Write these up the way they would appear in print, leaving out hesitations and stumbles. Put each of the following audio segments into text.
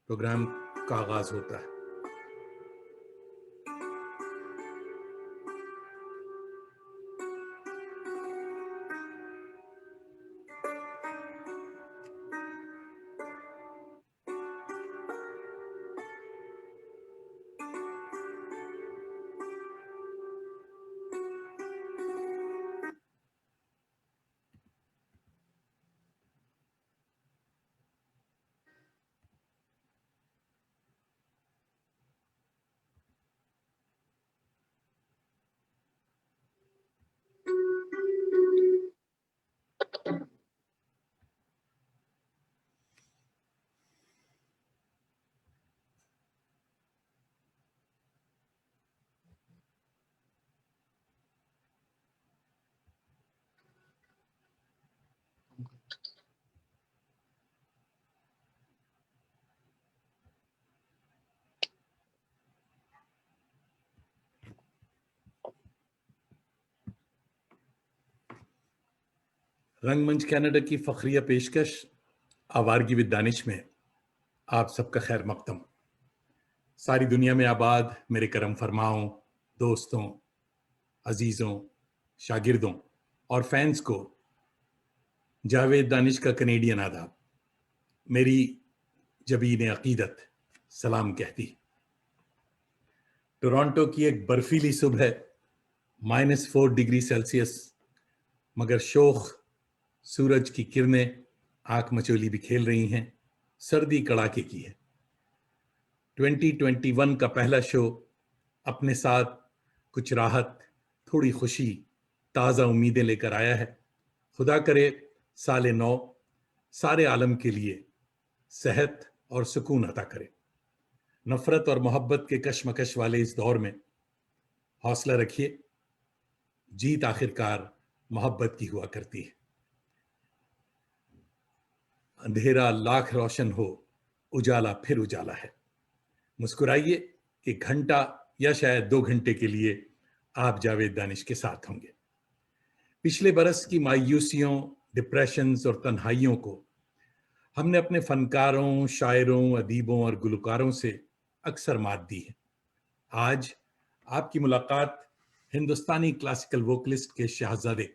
Programme का आगाज होता है। रंगमंच कनाडा की फखरिया पेशकश आवारगी विद दानिश में आप सबका खैर मकदम। सारी दुनिया में आबाद मेरे करम फरमाओं, दोस्तों, अजीजों, शागिर्दों और फैंस को जावेद दानिश का कनेडियन आदाब। मेरी जबीन अकीदत सलाम कहती। टोरंटो की एक बर्फीली सुबह, -4 डिग्री सेल्सियस, मगर शोख सूरज की किरणें आंख मचोली भी खेल रही हैं। सर्दी कड़ाके की है। 2021 का पहला शो अपने साथ कुछ राहत, थोड़ी खुशी, ताज़ा उम्मीदें लेकर आया है। खुदा करे साले नौ सारे आलम के लिए सेहत और सुकून अता करे। नफरत और मोहब्बत के कशमकश वाले इस दौर में हौसला रखिए। जीत आखिरकार मोहब्बत की हुआ करती है। अंधेरा लाख रोशन हो, उजाला फिर उजाला है। मुस्कुराइए कि घंटा या शायद 2 घंटे के लिए आप जावेद दानिश के साथ होंगे। पिछले बरस की मायूसियों, डिप्रेशंस और तन्हाइयों को हमने अपने फनकारों, शायरों, अदीबों और गुलकारों से अक्सर मात दी है। आज आपकी मुलाकात हिंदुस्तानी क्लासिकल वोकलिस्ट के शहजादे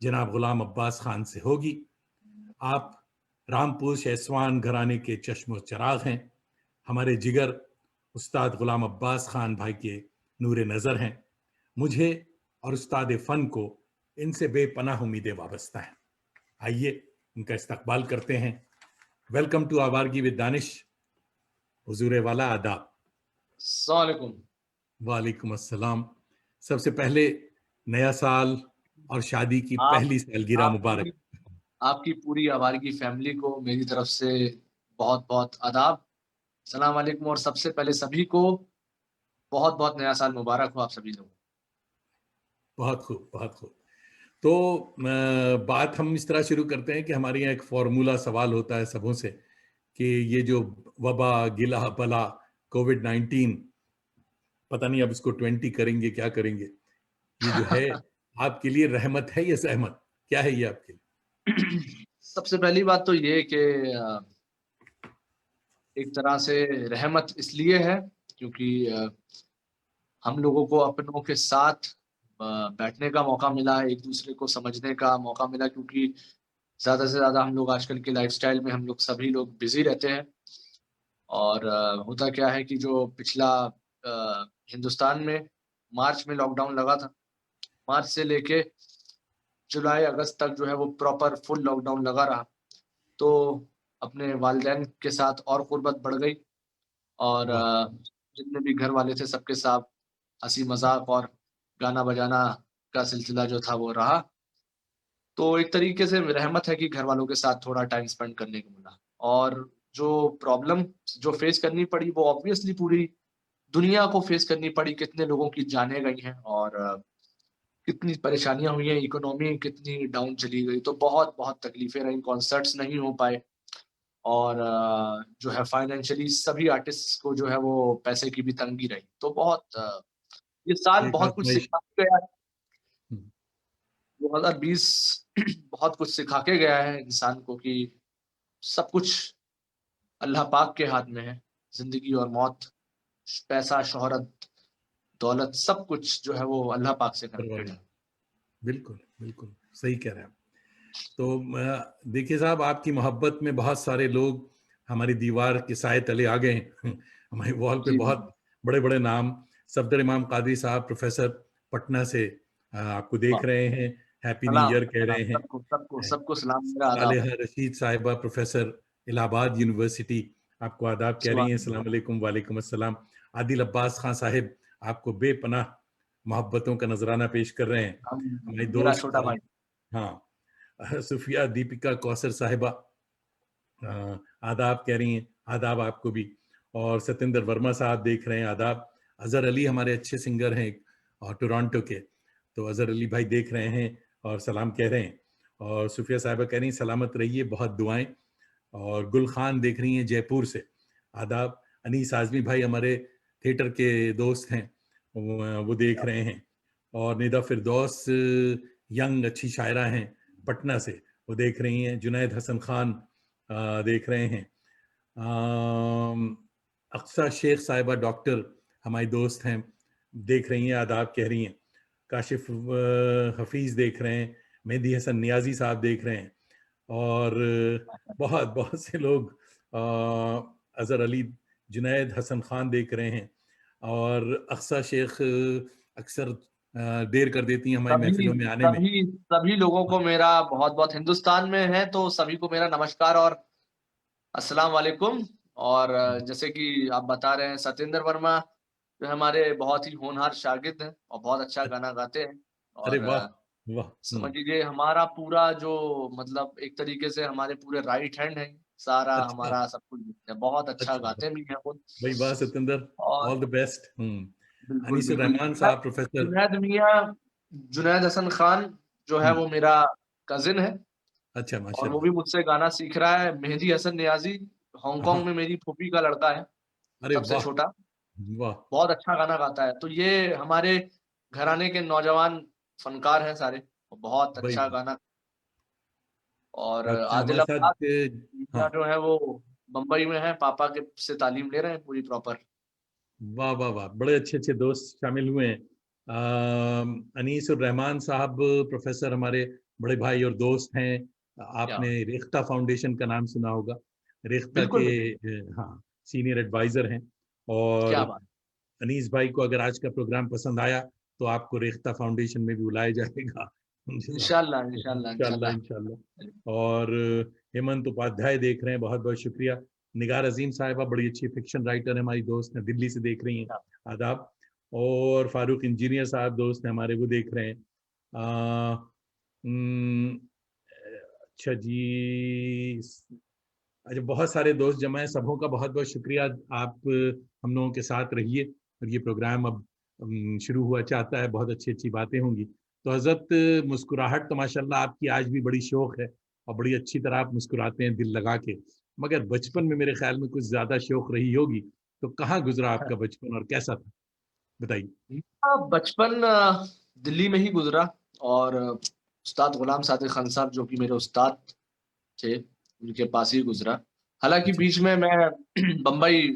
जनाब गुलाम अब्बास खान से होगी। आप रामपुर शेसवान घराने के चश्मो चराग हैं। हमारे जिगर उस्ताद गुलाम अब्बास खान भाई के नूरे नज़र हैं। मुझे और उस्ताद फ़न को इनसे बेपनाह उम्मीदें वाबस्ता हैं। आइए इनका इस्तकबाल करते हैं। Welcome to Awaargi with Danish. हुजूर वाला आदाब। अस्सलामुअलैकुम। वालेकुम अस्सलाम। सबसे पहले नया साल और शादी की आप पहली सालगिरह मुबारक। आपकी पूरी आवारगी फैमिली को मेरी तरफ से बहुत-बहुत आदाब। सलाम वालेकुम और सबसे पहले सभी को बहुत-बहुत नया साल मुबारक हो आप सभी लोगों को। बहुत खूब, बहुत खूब। तो बात हम इस तरह शुरू करते हैं कि हमारे यहाँ एक फॉर्मूला सवाल होता है सबों से कि ये जो वबा, गिला, बला, कोविड-19, पता नहीं अब इसको 20 करेंगे, क्या करेंगे? ये जो है आपके लिए रहमत है या ज़हमत? क्या है ये आपके लिए? सबसे पहली बात तो ये कि एक तरह से रहमत इसलिए है क्योंकि हम लोगों को अपनों के साथ बैठने का मौका मिला, एक दूसरे को समझने का मौका मिला क्योंकि ज़्यादा से ज़्यादा हम लोग आजकल के लाइफ़स्टाइल में हम लोग सभी लोग बिज़ी रहते हैं। और होता क्या है कि जो पिछला हिंदुस्तान में मार्च में लॉकडाउन लगा था, मार्च से लेके जुलाई अगस्त तक जो है वो प्रॉपर फुल लॉकडाउन लगा रहा। तो अपने वालिदैन के साथ और ग़ुरबत बढ़ गई और वाह! जितने भी घर वाले थे सबके साथ हँसी-मज़ाक और गाना-बजाना का सिलसिला जो था वो रहा। तो एक तरीके से रहमत है कि घर वालों के साथ थोड़ा टाइम स्पेंड करने को मिला। और जो प्रॉब्लम जो फेस करनी पड़ी वो ऑब्वियसली पूरी दुनिया को फेस करनी पड़ी, कितने लोगों की जानें गई हैं और कितनी परेशानियाँ हुई हैं, इकोनॉमी कितनी डाउन चली गई, तो बहुत-बहुत तकलीफ़ें रहीं, कॉन्सर्ट्स नहीं हो पाए और जो है फाइनेंशियली सभी आर्टिस्ट्स को जो है वो पैसे की भी तंगी रही। तो बहुत ये साल एक बहुत कुछ आज़माइश। सिखा के गया है। हुँ, 2020 बहुत कुछ सिखा के गया है इंसान को कि सब कुछ अल्लाह पाक के हाथ में है, ज़िंदगी और मौत, पैसा, शोहरत, दौलत, सब कुछ जो है वो अल्लाह पाक से कनेक्टेड है। बिल्कुल, बिल्कुल, सही कह रहे हैं आप। तो देखिए साहब, आपकी मोहब्बत में बहुत सारे लोग हमारी दीवार के साए तले आ गए हैं। हमारी वॉल पे जी, जी। बहुत बड़े-बड़े नाम, सफदर इमाम कादरी साहब प्रोफ़ेसर पटना से आपको वाह! देख रहे हैं, हैप्पी न्यू सलाम, ईयर कह सलाम रहे हैं। सबको, सबको, सबको सलाम, मेरा आदाब। सालेहा रशीद साहिबा प्रोफ़ेसर इलाहाबाद यूनिवर्सिटी आपको आदाब कह रही हैं। सुभान अस्सलाम वालेकुम, वालेकुम अस्सलाम। आदिल अब्बास खान साहिब आपको बेपनाह मोहब्बतों का नज़राना पेश कर रहे हैं। हम हमारी मेरा दोस्त छोटा भाई। हाँ, सुफिया दीपिका कौसर साहिबा आदाब कह रही हैं, आदाब आपको भी। और सत्येंद्र वर्मा साहब देख रहे हैं, आदाब। अज़हर अली हमारे अच्छे सिंगर हैं और टोरंटो के, तो अज़हर अली भाई देख रहे हैं और सलाम कह रहे हैं। और सुफिया साहिबा कह रही हैं सलामत रहिए, बहुत दुआएं। और गुल खान देख रही हैं जयपुर से, आदाब। अनीस आज़मी भाई हमारे थिएटर के दोस्त हैं, वो देख रहे हैं। और निदा फिरदौस यंग अच्छी शायरा हैं पटना से, वो देख रही हैं। जुनैद हसन खान देख रहे हैं। अक्सा शेख साहिबा डॉक्टर हमारी दोस्त हैं, देख रही हैं, आदाब कह रही हैं। काशिफ हफीज़ देख रहे हैं। मेहदी हसन नियाजी साहब देख रहे हैं। और बहुत बहुत से लोग, अज़हर अली, जुनैद हसन खान देख रहे हैं। और अक्सा शेख अक्सर देर कर देती हैं हमारी सभी महफिलों में आने में। सभी सभी लोगों को मेरा बहुत-बहुत, हिंदुस्तान में हैं तो सभी को मेरा नमस्कार और अस्सलाम वालेकुम। और जैसे कि आप बता रहे हैं, सत्येंद्र वर्मा जो हमारे बहुत ही होनहार शागिर्द हैं और बहुत अच्छा गाना गाते हैं। अरे और वाह! वाह! समझ लीजिए हमारा पूरा जो, मतलब एक तरीके से हमारे पूरे राइट हैंड हैं, सारा अच्छा, हमारा सब कुछ है। बहुत अच्छा अच्छा। गाते भी हैं वो। भाई वाह सत्येंद्र, और ऑल द बेस्ट। बिल्कुल, अनीसुर बिल्कुल। रहमान साहब प्रोफेसर। जुनैद मियाँ, जुनैद हसन खान जो है हुँ, वो मेरा कज़िन है अच्छा और वो माशाल्लाह। भी मुझसे गाना सीख रहा है। मेहदी हसन नियाज़ी हाँ, हांगकांग में मेरी फूफी का लड़का है, अरे सबसे वाह! छोटा। वाह! बहुत अच्छा गाना गाता है। तो ये हमारे घराने के नौजवान फनकार हैं सारे और बहुत भाई अच्छा वाह! गाना। और अच्छा आदिल हमारे साथ अब्बास हाँ, मियाँ जो है वो बम्बई में हैं, पापा के से तालीम ले रहे हैं पूरी प्रॉपर। वाह, वाह, वाह! बड़े अच्छे-अच्छे दोस्त शामिल हुए हैं। अनीसुर रहमान साहब प्रोफेसर हमारे बड़े भाई और दोस्त हैं। क्या आपने रेख्ता फाउंडेशन का नाम सुना होगा। रेख्ता बिल्कुल, के बिल्कुल। हाँ, सीनियर एडवाइज़र हैं। और क्या बात! अनीस भाई को अगर आज का प्रोग्राम पसंद आया, तो आपको रेख्ता फाउंडेशन में भी बुलाया जाएगा। इंशाअल्लाह, इंशाअल्लाह, इंशाल्लाह, इंशाअल्लाह। इंशाल्लाह। और हेमंत उपाध्याय देख रहे हैं, बहुत-बहुत शुक्रिया। निगार अज़ीम साहिबा बड़ी अच्छी फ़िक्शन राइटर हैं, हमारी दोस्त हैं, दिल्ली से देख रही हैं, क्या आदाब। और फारूक इंजीनियर साहब दोस्त हैं हमारे, वो देख रहे हैं। उम, अच्छा जी, अच्छा बहुत सारे दोस्त जमा हैं, सबों का बहुत-बहुत शुक्रिया। आप हम लोगों के साथ रहिए और ये प्रोग्राम अब शुरू हुआ चाहता है, बहुत अच्छी-अच्छी बातें होंगी। तो हज़रत मुस्कुराहट तो माशाल्लाह आपकी आज भी बड़ी शौक है और बड़ी अच्छी तरह आप मुस्कुराते हैं दिल लगा के। मगर बचपन में मेरे ख़्याल में कुछ ज़्यादा शौक रही होगी, तो कहाँ गुज़रा आपका बचपन और कैसा था? बताइए। मेरा बचपन दिल्ली में ही गुज़रा और उस्ताद गुलाम सादिक खान साहब जो कि मेरे उस्ताद थे, उनके पास ही गुज़रा। हालाँकि अच्छा, बीच में मैं बम्बई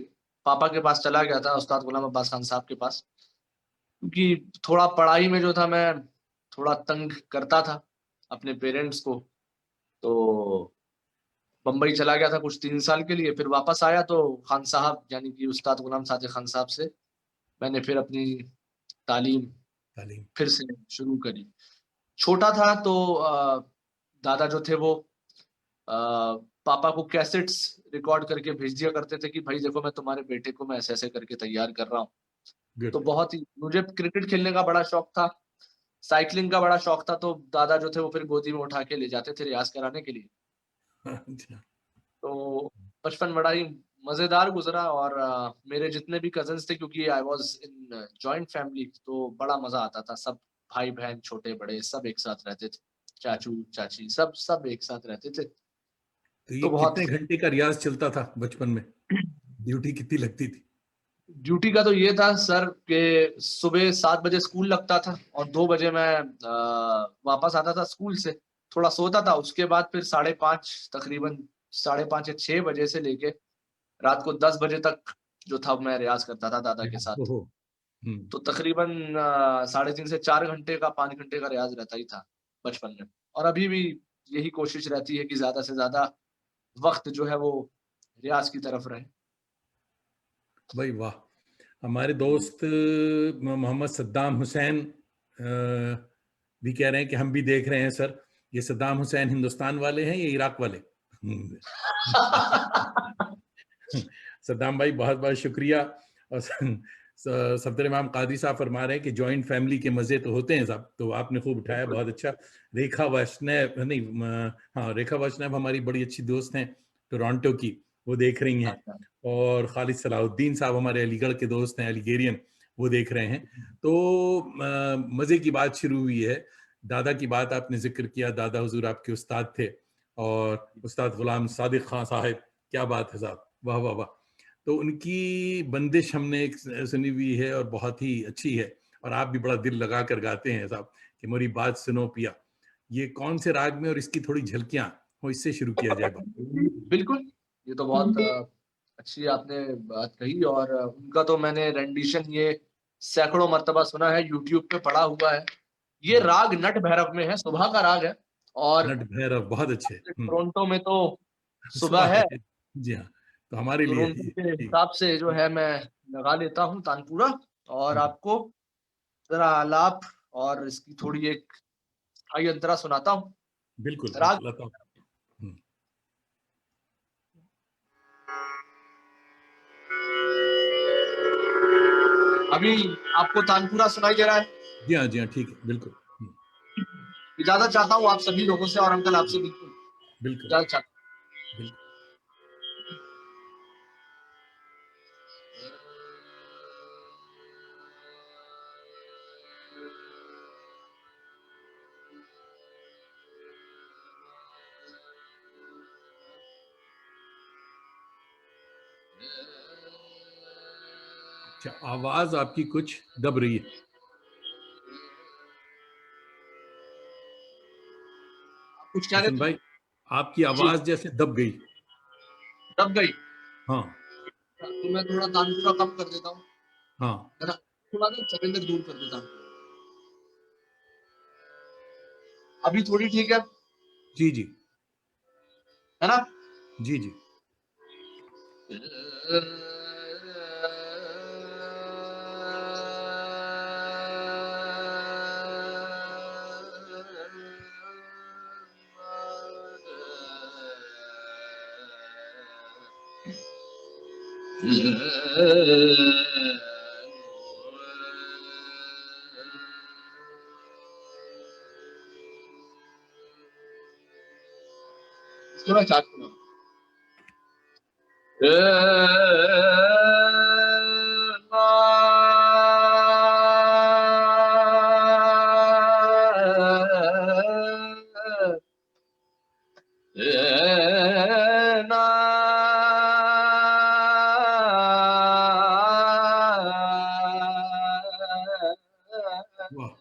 पापा के पास चला गया था, उस्ताद गुलाम अब्बास खान साहब के पास, क्योंकि थोड़ा पढ़ाई में जो था मैं थोड़ा तंग करता था अपने पेरेंट्स को। तो बम्बई चला गया था कुछ 3 साल के लिए, फिर वापस आया तो खान साहब यानी कि उस्ताद गुलाम सादिक खान साहब से मैंने फिर अपनी तालीम तालीम। फिर से शुरू करी। छोटा था तो दादा जो थे वो अ, पापा को कैसेट्स रिकॉर्ड करके भेज दिया करते थे कि भाई देखो मैं तुम्हारे बेटे को मैं ऐसे-ऐसे करके तैयार कर रहा हूँ। तो गुड। बहुत ही मुझे क्रिकेट खेलने का बड़ा शौक था, साइक्लिंग का बड़ा शौक था, तो दादा जो थे वो फिर गोदी में उठा के ले जाते थे रियाज़ कराने के लिए। अच्छा, तो बचपन बड़ा ही मज़ेदार गुज़रा और मेरे जितने भी कज़िन्स थे, क्योंकि I was in joint family, तो बड़ा मज़ा आता था। सब भाई-बहन, छोटे-बड़े सब एक साथ रहते थे। चाचू-चाची सब एक साथ रहते थे। तो ये तो बहुत कितने घंटे का रियाज़ चलता था बचपन में? ड्यूटी कितनी लगती थी? ड्यूटी का तो ये था सर कि सुबह 7 बजे स्कूल लगता था और 2 बजे मैं वापस आता था स्कूल से। थोड़ा सोता था, उसके बाद फिर 5:30 तकरीबन 5:30 या 6 बजे से लेके रात को 10 बजे तक जो था मैं रियाज़ करता था दादा के साथ। ओहो! हुँ, तो तकरीबन 3.5 से 4 घंटे का 5 घंटे का रियाज़ रहता ही था बचपन में। और अभी भी यही कोशिश रहती है कि ज़्यादा से ज़्यादा वक़्त जो है वो रियाज़ की तरफ रहे। भाई वाह! हमारे दोस्त मोहम्मद सद्दाम हुसैन भी कह रहे हैं कि हम भी देख रहे हैं सर। ये सद्दाम हुसैन हिंदुस्तान वाले हैं या इराक वाले? हुँ। सद्दाम भाई बहुत-बहुत शुक्रिया। और सफदर इमाम कादरी साहब फरमा रहे हैं कि जॉइंट फैमिली के मज़े तो होते हैं साहब, तो आपने खूब उठाया, बिल्कुल। बहुत अच्छा। रेखा वैष्णव नहीं हाँ, रेखा वैष्णव हमारी बड़ी अच्छी दोस्त हैं टोरंटो की, वो देख रही हैं। अच्छा। और खालिद सलाहुद्दीन साहब हमारे अलीगढ़ के दोस्त हैं, अलीगेरियन, वो देख रहे हैं। तो मज़े की बात शुरू हुई है। दादा की बात आपने ज़िक्र किया, दादा हुज़ूर आपके उस्ताद थे और उस्ताद गुलाम सादिक खां साहब, क्या बात है साहब! वाह, वाह, वाह! तो उनकी बंदिश हमने एक सुनी हुई है और बहुत ही अच्छी है। और आप भी बड़ा दिल लगा कर गाते हैं साहब कि मोरी बात सुनो पिया। ये कौन से राग में और इसकी थोड़ी झलकियाँ हो, इससे शुरू किया जाए बात। बिल्कुल, ये तो बहुत अच्छी आपने बात कही और उनका तो मैंने रेंडिशन ये सैकड़ों मर्तबा सुना है, यूट्यूब पे पड़ा हुआ है। ये वाह! राग नट भैरव में है, सुबह का राग है और नट भैरव बहुत अच्छे। हुँ, टोरंटो में तो सुबह सुबह है, है। जी हाँ, तो हमारे लिए टोरंटो जी, के जी। हिसाब से जो है मैं लगा लेता हूँ तानपुरा और हुँ, आपको ज़रा आलाप और इसकी थोड़ी एक स्थाई अंतरा सुनाता हूँ। बिल्कुल, राग बिल्कुल आता हूँ। हुँ, अभी आपको तानपुरा सुनाई दे रहा है? जी हाँ, ठीक है, बिल्कुल। हुँ, इजाज़त चाहता हूँ आप सभी लोगों से और अंकल आपसे बिल्कुल बिल्कुल, इजाज़त चाहता हूँ। बिल्कुल। अच्छा, आवाज़ आपकी कुछ दब रही है। कुछ कह रहे हसन थे? भाई, आपकी जी, आवाज़ जैसे दब गई। दब गई। हाँ, तो मैं थोड़ा तानपुरा कम कर देता हूँ, हाँ। है ना? थोड़ा ना चपेंदर दूर कर देता हूँ। अभी थोड़ी ठीक है जी, जी। ना? जी, जी। थोड़ा चार्ज करो। वाह!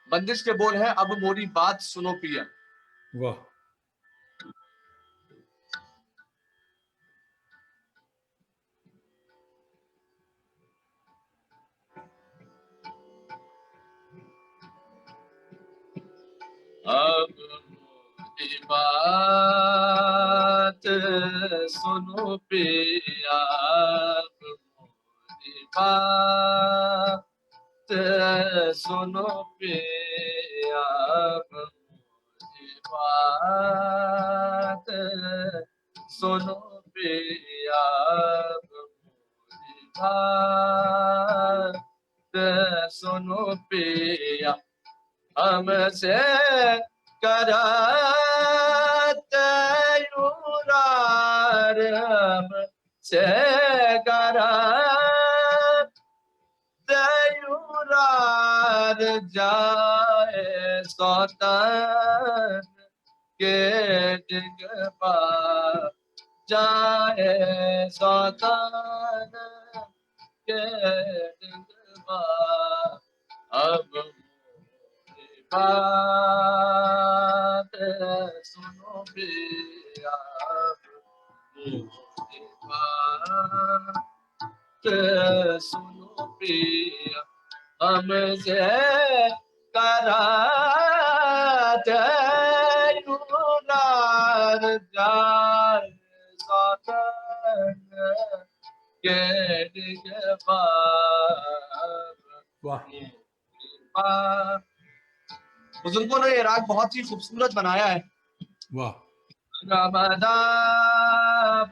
बंदिश के बोल है अब मोरी बात सुनो पिया। वाह! अब मोरी बात सुनो पिया, अब मोरी बात सुनो पिया मोरी बात, सुनो पिया मोरी बात, सुनो पिया हमसे कराते युरार, हमसे कराते युरार, जाए सौतन के डिगबा, जाए सौतन के डिगबा, अब मोरी बात सुनो पिया मोरी बात, सुनो पिया हमसे कराते युरार, जाए सौतन के डिगबा, वाह बुजुर्गों ने ये राग बहुत ही खूबसूरत बनाया है। वाह गमदा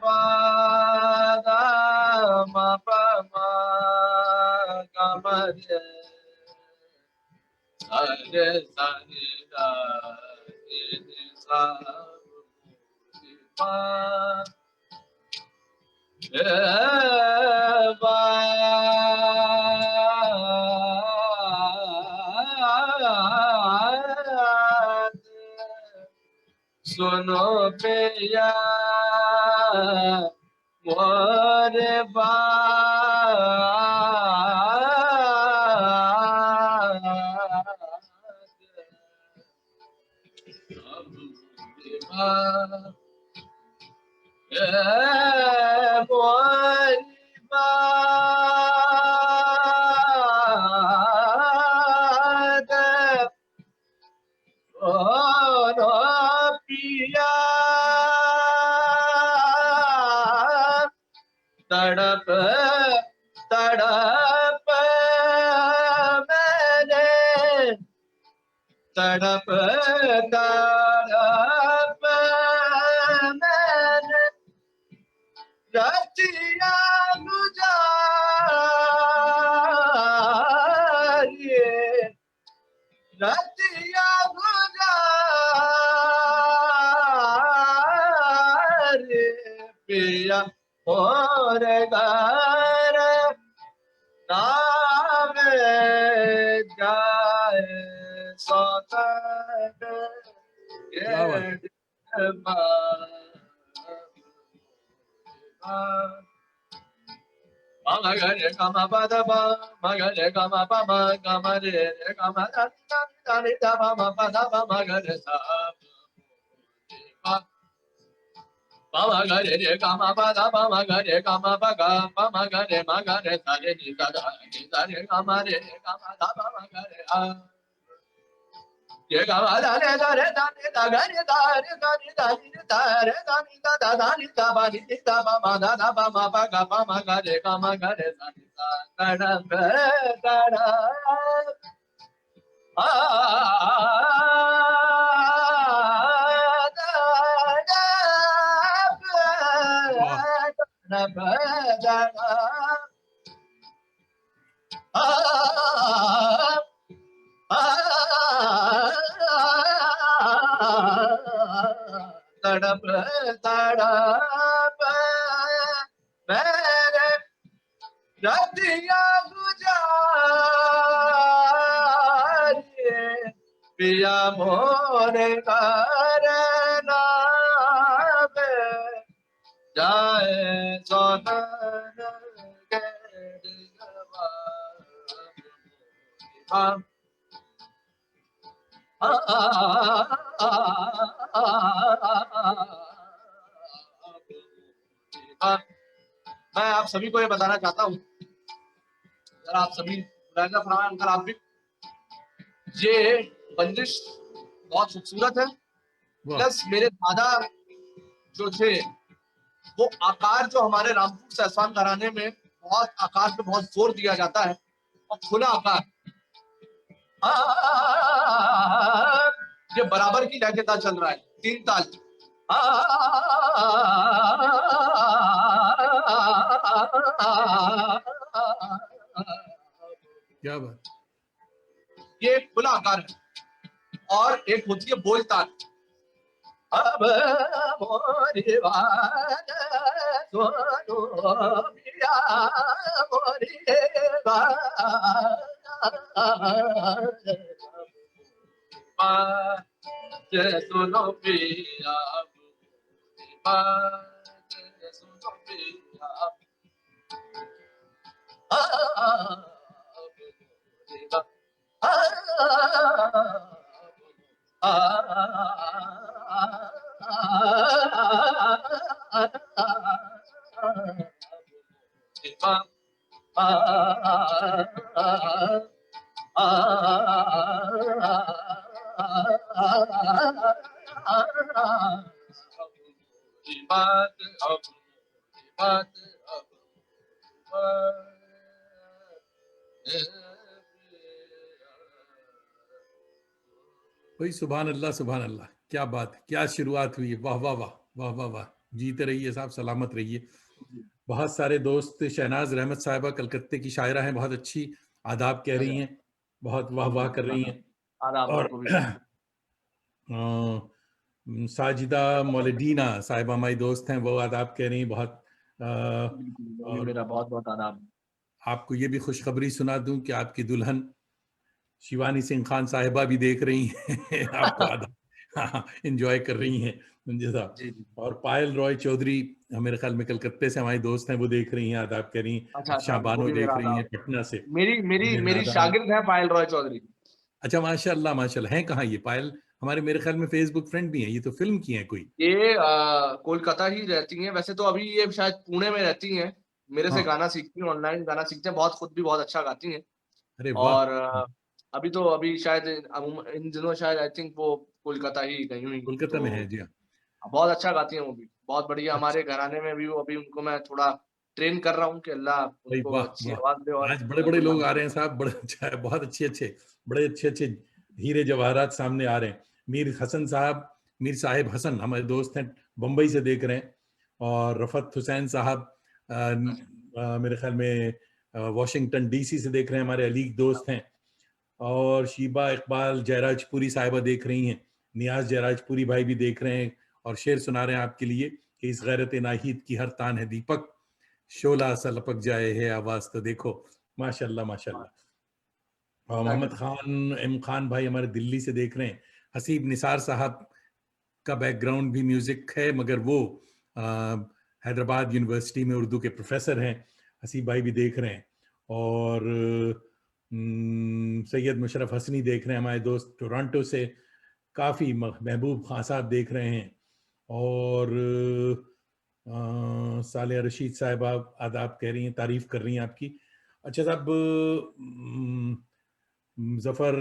पादा मा पा मा गमरे सारे सारे दा नी नी सा नी पा सुनो पिया मोरे बात, मोरी बात, सुनो पिया तड़प तड़प मैंने, तड़प तड़प मैंने रतिया गुजारिए, रतिया गुजारिए, पिया और घर नाम जाए सौतन क्या बात है। के डिगबा, मगरे गम पद प मगरे गम प म गम रे रे गम ध नि ध प म प ध प मगरे सा प मगरे रे गम प ध प मगरे गम प ग प मगरे मगरे सा रे नि ध रे गम रे गम ध प मगरे आ ये गम ध रे ध रे ध नि ध ग नि ध रे ध नि ध नि ध रे ध नि ध ध ध नि ध प नि ध प म ध ध प म प ग प म ग रे ग म ग रे ध नि ध तड़प तड़प आ वाह तड़प तड़प आ तड़प तड़प मेरे रतिया गुजारिए, पिया मोरे घर नाम जाए सौतन के डिगबा, मैं आप सभी को ये बताना चाहता हूँ, अगर आप सभी मुलाहिजा फरमाएं, अगर आप भी, ये बंदिश बहुत खूबसूरत है। वाह प्लस मेरे दादा जो थे वो आकार जो हमारे रामपुर से आसान कराने में बहुत आकार पे बहुत जोर दिया जाता है और खुला आकार आ, ये बराबर की लय के साथ चल रहा है, 3 ताल। क्या बात। ये एक खुला आकार है और एक होती है बोल ताल। अब मोरी बात सुनो पिया, मोरी बात सुनो पिया, बात सुनो पिया। बात अब बात अब भाई सुभान अल्लाह, सुभान अल्लाह, क्या बात है, क्या शुरुआत हुई है, वाह वाह वाह, वाह वाह वाह। जीते रहिए साहब, सलामत रहिए। बहुत सारे दोस्त, शहनाज रहमत साहिबा कलकत्ते की शायरा हैं, बहुत अच्छी आदाब कह रही हैं, बहुत वाह वाह कर रही हैं। आदाब और आपको भी। साजिदा मौलडीना साहिबा हमारी दोस्त हैं, वो आदाब कह रही हैं बहुत। बिल्कुल, ये और मेरा बहुत बहुत आदाब। आपको ये भी खुशखबरी सुना दूं कि आपकी दुल्हन शिवानी सिंह खान साहिबा भी देख रही हैं आपको आधा एंजॉय कर रही हैं मुझे साहब। जी जी। और पायल रॉय चौधरी मेरे ख्याल में कलकत्ते से हमारी दोस्त हैं, वो देख रही हैं, आदाब कर रही हैं। अच्छा अच्छा, अच्छा वो बानो भी मेरा देख रही हैं आदाब। पटना से। मेरी मेरी ढेर मेरी आदाब। शागिर्द है पायल रॉय चौधरी। अच्छा माशाल्लाह माशाल्लाह, हैं कहाँ ये पायल? हमारे मेरे ख्याल में फेसबुक फ्रेंड भी हैं, ये तो फिल्म की हैं कोई। ये कोलकाता ही रहती हैं वैसे तो, अभी ये शायद पुणे में रहती हैं। मेरे से हाँ। गाना सीखती हैं, ऑनलाइन गाना सीखते हैं, बहुत खुद भी बहुत अच्छा गाती हैं। अरे वाह। और अभी शायद इन दिनों शायद आई थिंक वो कोलकाता ही गई हुई। कोलकाता में तो है जी हाँ। बहुत अच्छा गाती हैं वो भी, बहुत बढ़िया। अच्छा हमारे घराने में भी वो, अभी उनको मैं थोड़ा ट्रेन कर रहा हूँ कि अल्लाह भाई उनको वाह अच्छी आवाज़ दे वाह, और आज बड़े बड़े कोई लोग आ लंबा। रहे हैं साहब, बड़े अच्छा है, बहुत अच्छे अच्छे, बड़े अच्छे अच्छे हीरे जवाहरात सामने आ रहे हैं। मीर हसन साहब, मीर साहिब हसन हमारे दोस्त हैं, बम्बई से देख रहे हैं। और रफत हुसैन साहब मेरे ख्याल में वाशिंगटन डीसी से देख रहे हैं, हमारे अलीग दोस्त हैं। और शीबा इकबाल जयराजपुरी साहिबा देख रही हैं, नियाज जयराजपुरी भाई भी देख रहे हैं और शेर सुना रहे हैं आपके लिए कि इस गैरत नाहीद की हर तान है दीपक, शोला सा लपक जाए है आवाज तो देखो। माशाल्लाह माशाल्लाह। और क्या मोहम्मद कहते हैं? खान एम खान भाई हमारे दिल्ली से देख रहे हैं। हसीब निसार साहब का बैकग्राउंड भी म्यूजिक है, मगर वो अ, हैदराबाद यूनिवर्सिटी में उर्दू के प्रोफेसर हैं। हसीब भाई भी देख रहे हैं। और सैयद मुशरफ हसनी देख रहे हैं, हमारे दोस्त टोरंटो से। काफ़ी महबूब खान साहब देख रहे हैं। और सालिया रशीद साहिबा आदाब कह रही हैं, तारीफ कर रही हैं आपकी। अच्छा साहब, जफर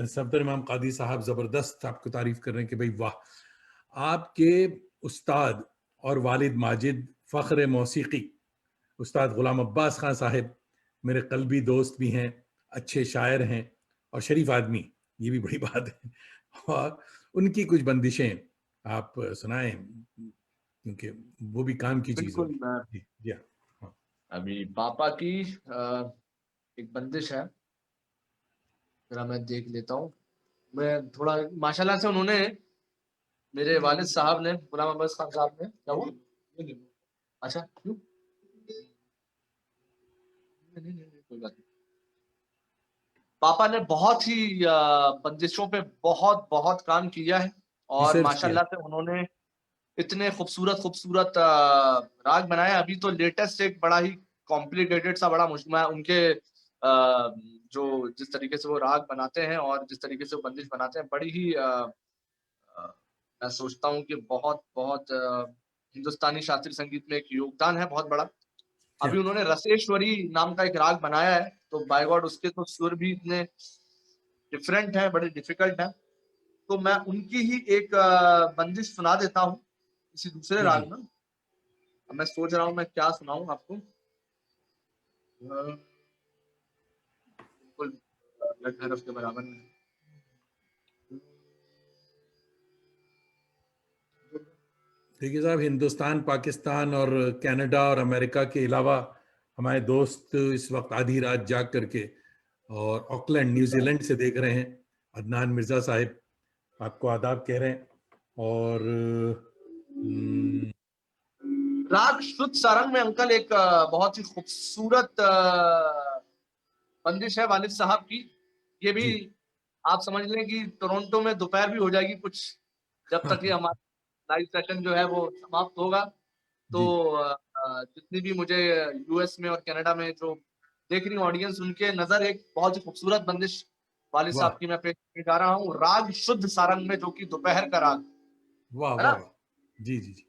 सफदर इमाम कादी साहब जबरदस्त आपको तारीफ कर रहे हैं कि भाई वाह, आपके उस्ताद और वालिद माजिद फ़ख्र मौसीकी उस्ताद गुलाम अब्बास खान साहिब मेरे कल्बी दोस्त भी हैं, अच्छे शायर हैं और शरीफ आदमी, ये भी बड़ी बात है। और उनकी कुछ बंदिशें आप सुनाएं, क्योंकि वो भी काम की चीज़ बिल्कुल, होगी। मैं जी जी हाँ। हाँ। अभी पापा की एक बंदिश है, ज़रा मैं देख लेता हूँ। मैं थोड़ा माशाल्लाह से उन्होंने, मेरे वालिद साहब ने, गुलाम अब्बास खान साहब ने, क्या हुआ? अच्छा, क्यों? नहीं, कोई बात नहीं। पापा ने बहुत ही बंदिशों पे बहुत बहुत काम किया है और रिसर्च किया। माशाल्लाह से उन्होंने इतने खूबसूरत खूबसूरत राग बनाए। अभी तो लेटेस्ट एक बड़ा ही कॉम्प्लिकेटेड सा बड़ा मुश्किल उनके जो जिस तरीके से वो राग बनाते हैं और जिस तरीके से वो बंदिश बनाते हैं, बड़ी ही मैं सोचता हूँ कि बहुत बहुत हिंदुस्तानी शास्त्रीय संगीत में एक योगदान है बहुत बड़ा। क्या? अभी उन्होंने रसेश्वरी नाम का एक राग बनाया है, तो बाय गॉड उसके तो सुर भी इतने डिफरेंट हैं, बड़े डिफिकल्ट हैं। तो मैं उनकी ही एक बंदिश सुना देता हूँ किसी दूसरे जी जी। राग में। अब मैं सोच रहा हूँ मैं क्या सुनाऊँ आपको। बिल्कुल, लगभग अरब के बराबर में। देखिए साहब, हिंदुस्तान, पाकिस्तान और कनाडा और अमेरिका के अलावा हमारे दोस्त इस वक्त आधी रात जाग करके और ऑकलैंड, न्यूजीलैंड से देख रहे हैं। अदनान मिर्जा साहिब आपको आदाब कह रहे हैं। और राग शुद्ध सारंग में अंकल एक बहुत ही खूबसूरत बंदिश है वालिद साहब की। ये भी जी आप समझ लें कि टोरंटो में दोपहर भी हो जाएगी कुछ, जब तक ये हमारा लाइव सेशन जो है वो समाप्त होगा। तो जी जितनी भी मुझे यूएस में और कनाडा में जो देख रही ऑडियंस, उनके नजर एक बहुत ही खूबसूरत बंदिश वालिद वाह साहब की मैं पेश करने जा रहा हूँ, राग शुद्ध सारंग में, जो कि दोपहर का राग वाह है वाह ना। वाह। जी जी जी।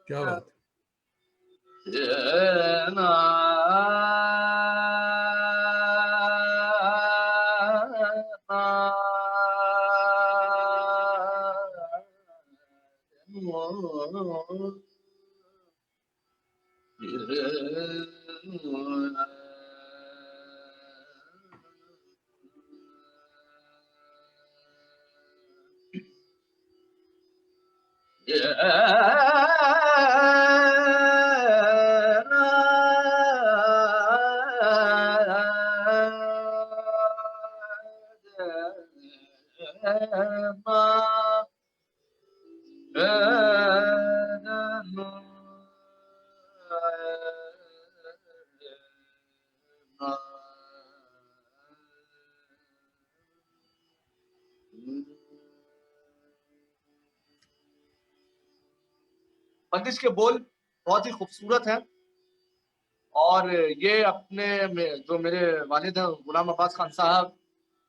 क्या बात है। बंदिश के बोल बहुत ही खूबसूरत हैं, और ये अपने जो मेरे वालिद हैं गुलाम अब्बास खान साहब,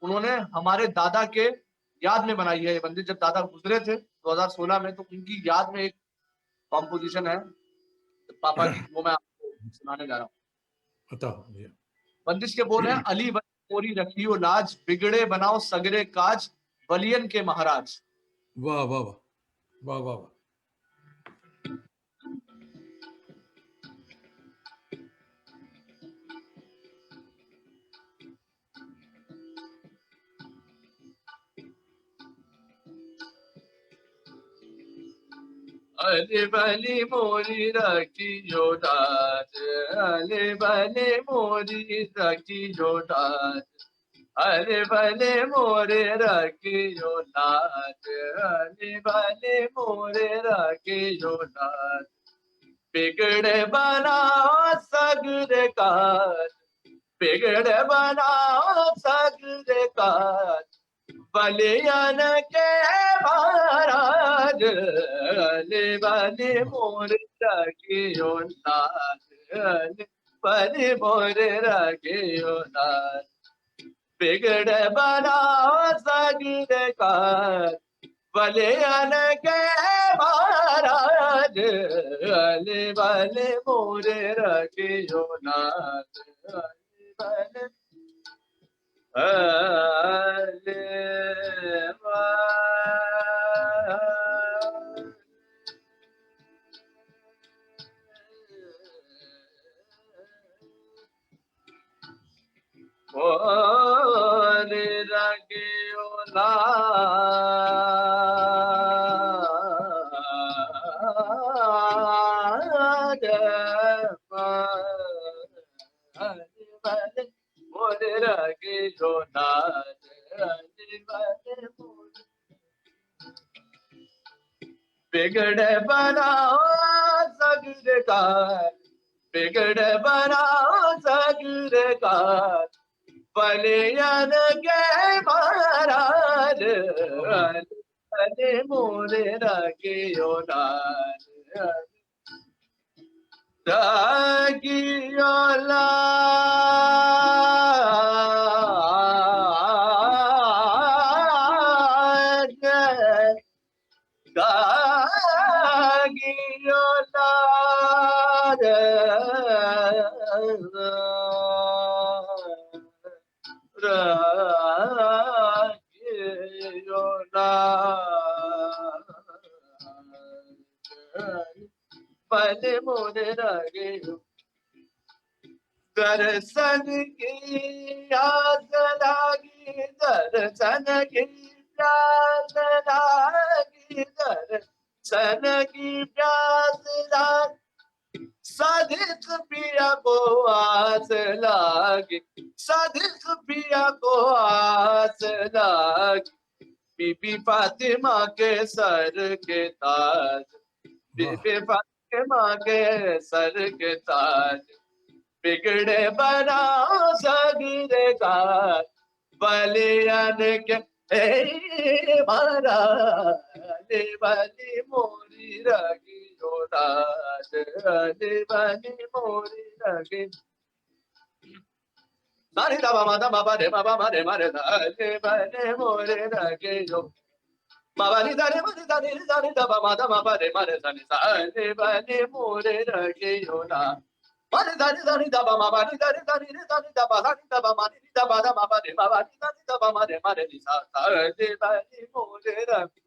उन्होंने हमारे दादा के याद में बनाई है ये बंदिश। जब दादा गुजरे थे 2016 में, तो उनकी याद में एक कॉम्पोजिशन है पापा की, वो मैं आपको सुनाने जा रहा हूँ। बताओ भैया। बंदिश के बोल है, अली वली मोरी रखियो लाज, बिगड़े बनाओ सगरे काज, वलियन के महाराज। वाह वाह वाह वाह वाह वाह। अली वली मोरी रखियो लाज, अली वली मोरी रखियो लाज, अरे भले मोरे रखियो लाज, अरे भले मोरे रखियो लाज, बिगड़े बनाओ सगरे काज, बिगड़े बनाओ सगरे काज, बलियन के महाराज, अरे भले मोरे रखियो लाज, अरे भले मोरे रखियो लाज, बिगड़ बनाओ सगरे काज, बलियन के महाराज, अले भले मोरे रखियो लाज, अले भले मोरे रखियो लाज, मोरे रखियो लाज, बिगड़े बनाओ सगरे काज, बिगड़े बनाओ सगरे काज, बलियन के महाराज अले मोरे रगियो लाल रगियो लाल रगियो पद मोरे रगियो दर्शन की याद लागी दर्शन की याद लागी दर्शन की प्यास लागी साधिक पिया को आस लागी साधिक पिया को आस लागी बीबी फातिमा के सर के ताज बीबी फातिमा के सर के ताज बिगड़े बना सगीरे का बलियन के मारा बली मोरी रगी जोराज बली मोरी रगी सारी दबा माता बाबा रे मारे बले मोरे रगे जो मावानी दारे दबा माता बाबा रे मारे सारे बले मोरे रगे जो ना मारे दानी दबा मावानी दानी दबा मानी दबा माबा रे मावानी दानी दबा मारे निसा सारे बले मोरे रगे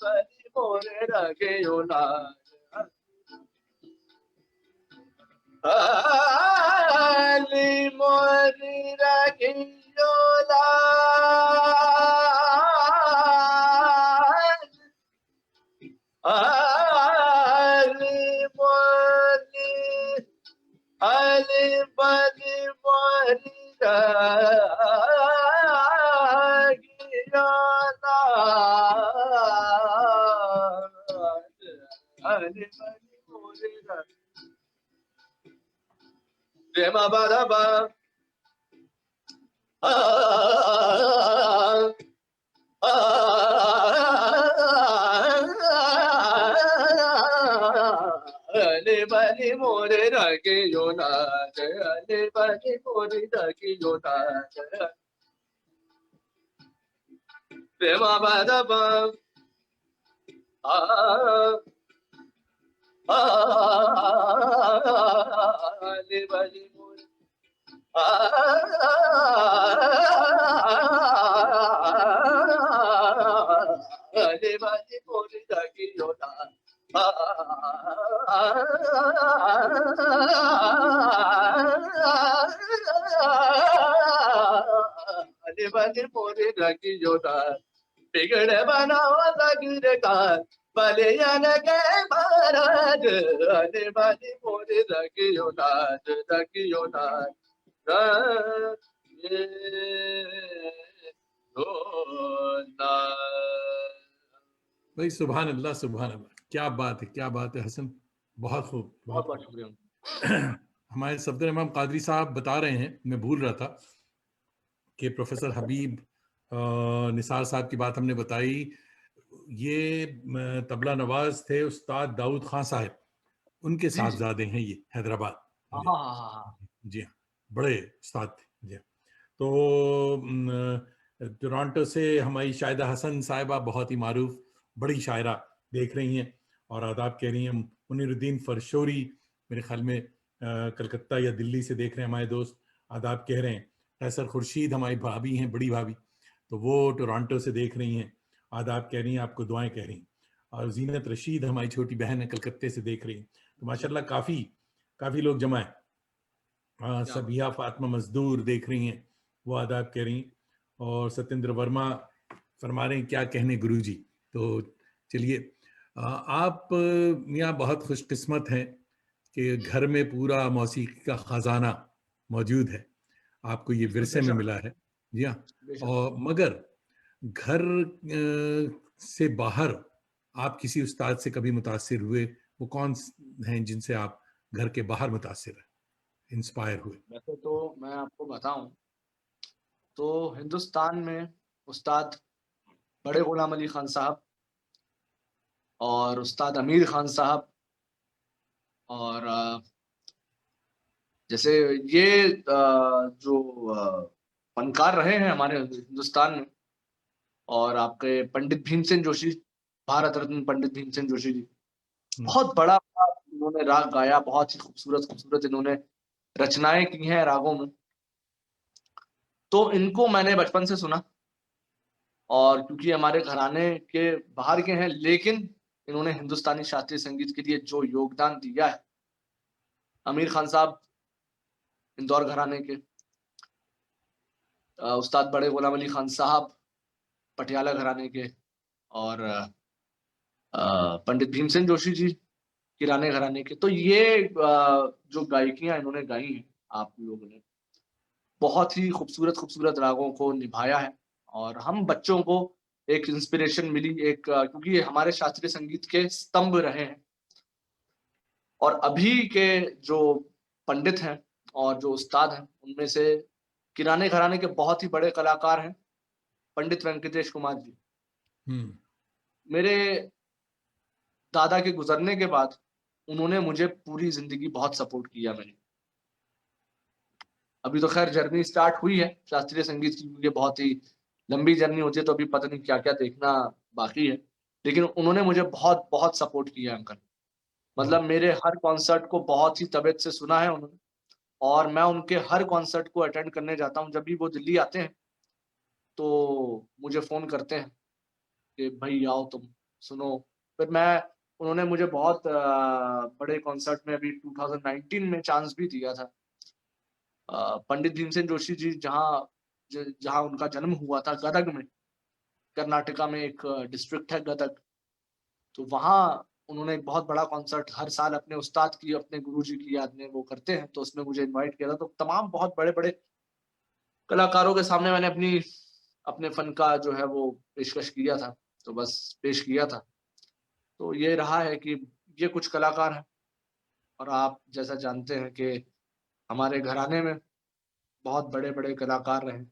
बली मोरे रगे जो ना Ali mori ragiyola Ali mori Ali bali mori ragiyola Ali bali mori ragiyola Rema bada ba, ale bali more rage yona, ale bali more rage yona. Rema bada ba, ale bali more ale bali more rage yona ale bali more rage yona बिगड़े बनावा सगीरे का बलियन के महाराज अले बली मोरे रगियो नाज भाई सुभान अल्लाह क्या बात है हसन, बहुत खूब, बहुत शुक्रिया। हमारे सफदर इमाम कादरी साहब बता रहे हैं, मैं भूल रहा था कि प्रोफेसर हबीब निसार साहब की बात हमने बताई, ये तबला नवाज थे उस्ताद दाऊद खान साहब, उनके साहबजादे हैं ये हैदराबाद। जी हाँ, बड़े उस्ताद थे जी। तो टोरंटो से हमारी शाहिदा हसन साहिबा बहुत ही मारूफ बड़ी शायरा देख रही हैं और आदाब कह रही हैं। मुनीरुद्दीन फरशोरी मेरे ख्याल में कलकत्ता या दिल्ली से देख रहे हैं हमारे दोस्त, आदाब कह रहे हैं। कैसर खुर्शीद हमारी भाभी हैं, बड़ी भाभी, तो वो टोरंटो से देख रही हैं, आदाब कह रही हैं, आपको दुआएं कह रही हैं। और जीनत रशीद हमारी छोटी बहन है, कलकत्ते से देख रही हैं। तो माशाल्लाह काफ़ी लोग जमा है। सबिया फातिमा मजदूर देख रही हैं, वो आदाब कह रही हैं। और सत्येंद्र वर्मा फरमा रहे हैं क्या कहने गुरुजी। तो चलिए, आप यहाँ बहुत खुशकिस्मत हैं कि घर में पूरा मौसीकी का ख़जाना मौजूद है, आपको ये विरसे में मिला है। जी हाँ, और मगर घर से बाहर आप किसी उस्ताद से कभी मुतासिर हुए? वो कौन हैं जिनसे आप घर के बाहर मुतासिर इंस्पायर हुए? वैसे तो मैं आपको बताऊं तो हिंदुस्तान में उस्ताद बड़े गुलाम अली खान साहब और उस्ताद अमीर खान साहब और जैसे ये जो फनकार रहे हैं हमारे हिंदुस्तान में, और आपके पंडित भीमसेन जोशी, भारत रत्न पंडित भीमसेन जोशी जी, बहुत बड़ा इन्होंने राग गाया, बहुत ही खूबसूरत खूबसूरत इन्होंने रचनाएं की हैं रागों में। तो इनको मैंने बचपन से सुना, और क्योंकि हमारे घराने के बाहर के हैं, लेकिन इन्होंने हिंदुस्तानी शास्त्रीय संगीत के लिए जो योगदान दिया है, आमिर खान साहब इंदौर घराने के, उस्ताद बड़े गुलाम अली खान साहब पटियाला घराने के, और पंडित भीमसेन जोशी जी किराने घराने के। तो ये जो गायकियां इन्होंने गाई हैं आप लोगों ने, बहुत ही खूबसूरत खूबसूरत रागों को निभाया है, और हम बच्चों को एक इंस्पिरेशन मिली, एक क्योंकि ये हमारे शास्त्रीय संगीत के स्तंभ रहे हैं। और अभी के जो पंडित हैं और जो उस्ताद हैं, उनमें से किराने घराने के बहुत ही बड़े कलाकार हैं पंडित वेंकटेश कुमार जी। मेरे दादा के गुजरने के बाद उन्होंने मुझे पूरी जिंदगी बहुत सपोर्ट किया। मैंने अभी तो खैर जर्नी स्टार्ट हुई है शास्त्रीय संगीत की, क्योंकि बहुत ही लंबी जर्नी होती है, तो अभी पता नहीं क्या क्या देखना बाकी है, लेकिन उन्होंने मुझे बहुत बहुत सपोर्ट किया अंकल। मतलब मेरे हर कॉन्सर्ट को बहुत ही तबीयत से सुना है उन्होंने, और मैं उनके हर कॉन्सर्ट को अटेंड करने जाता हूँ। जब भी वो दिल्ली आते हैं तो मुझे फोन करते हैं कि भाई आओ तुम सुनो। फिर मैं उन्होंने मुझे बहुत बड़े कॉन्सर्ट में अभी 2019 में चांस भी दिया था। पंडित भीमसेन जोशी जी जहाँ जहाँ उनका जन्म हुआ था, गदग में, कर्नाटका में एक डिस्ट्रिक्ट है गदग, तो वहाँ उन्होंने एक बहुत बड़ा कॉन्सर्ट हर साल अपने उस्ताद की, अपने गुरुजी की याद में वो करते हैं, तो उसमें मुझे इनवाइट किया था। तो तमाम बहुत बड़े बड़े कलाकारों के सामने मैंने अपने फन का जो है वो पेशकश किया था, तो बस पेश किया था। तो ये रहा है कि ये कुछ कलाकार हैं, और आप जैसा जानते हैं कि हमारे घराने में बहुत बड़े बड़े कलाकार रहे,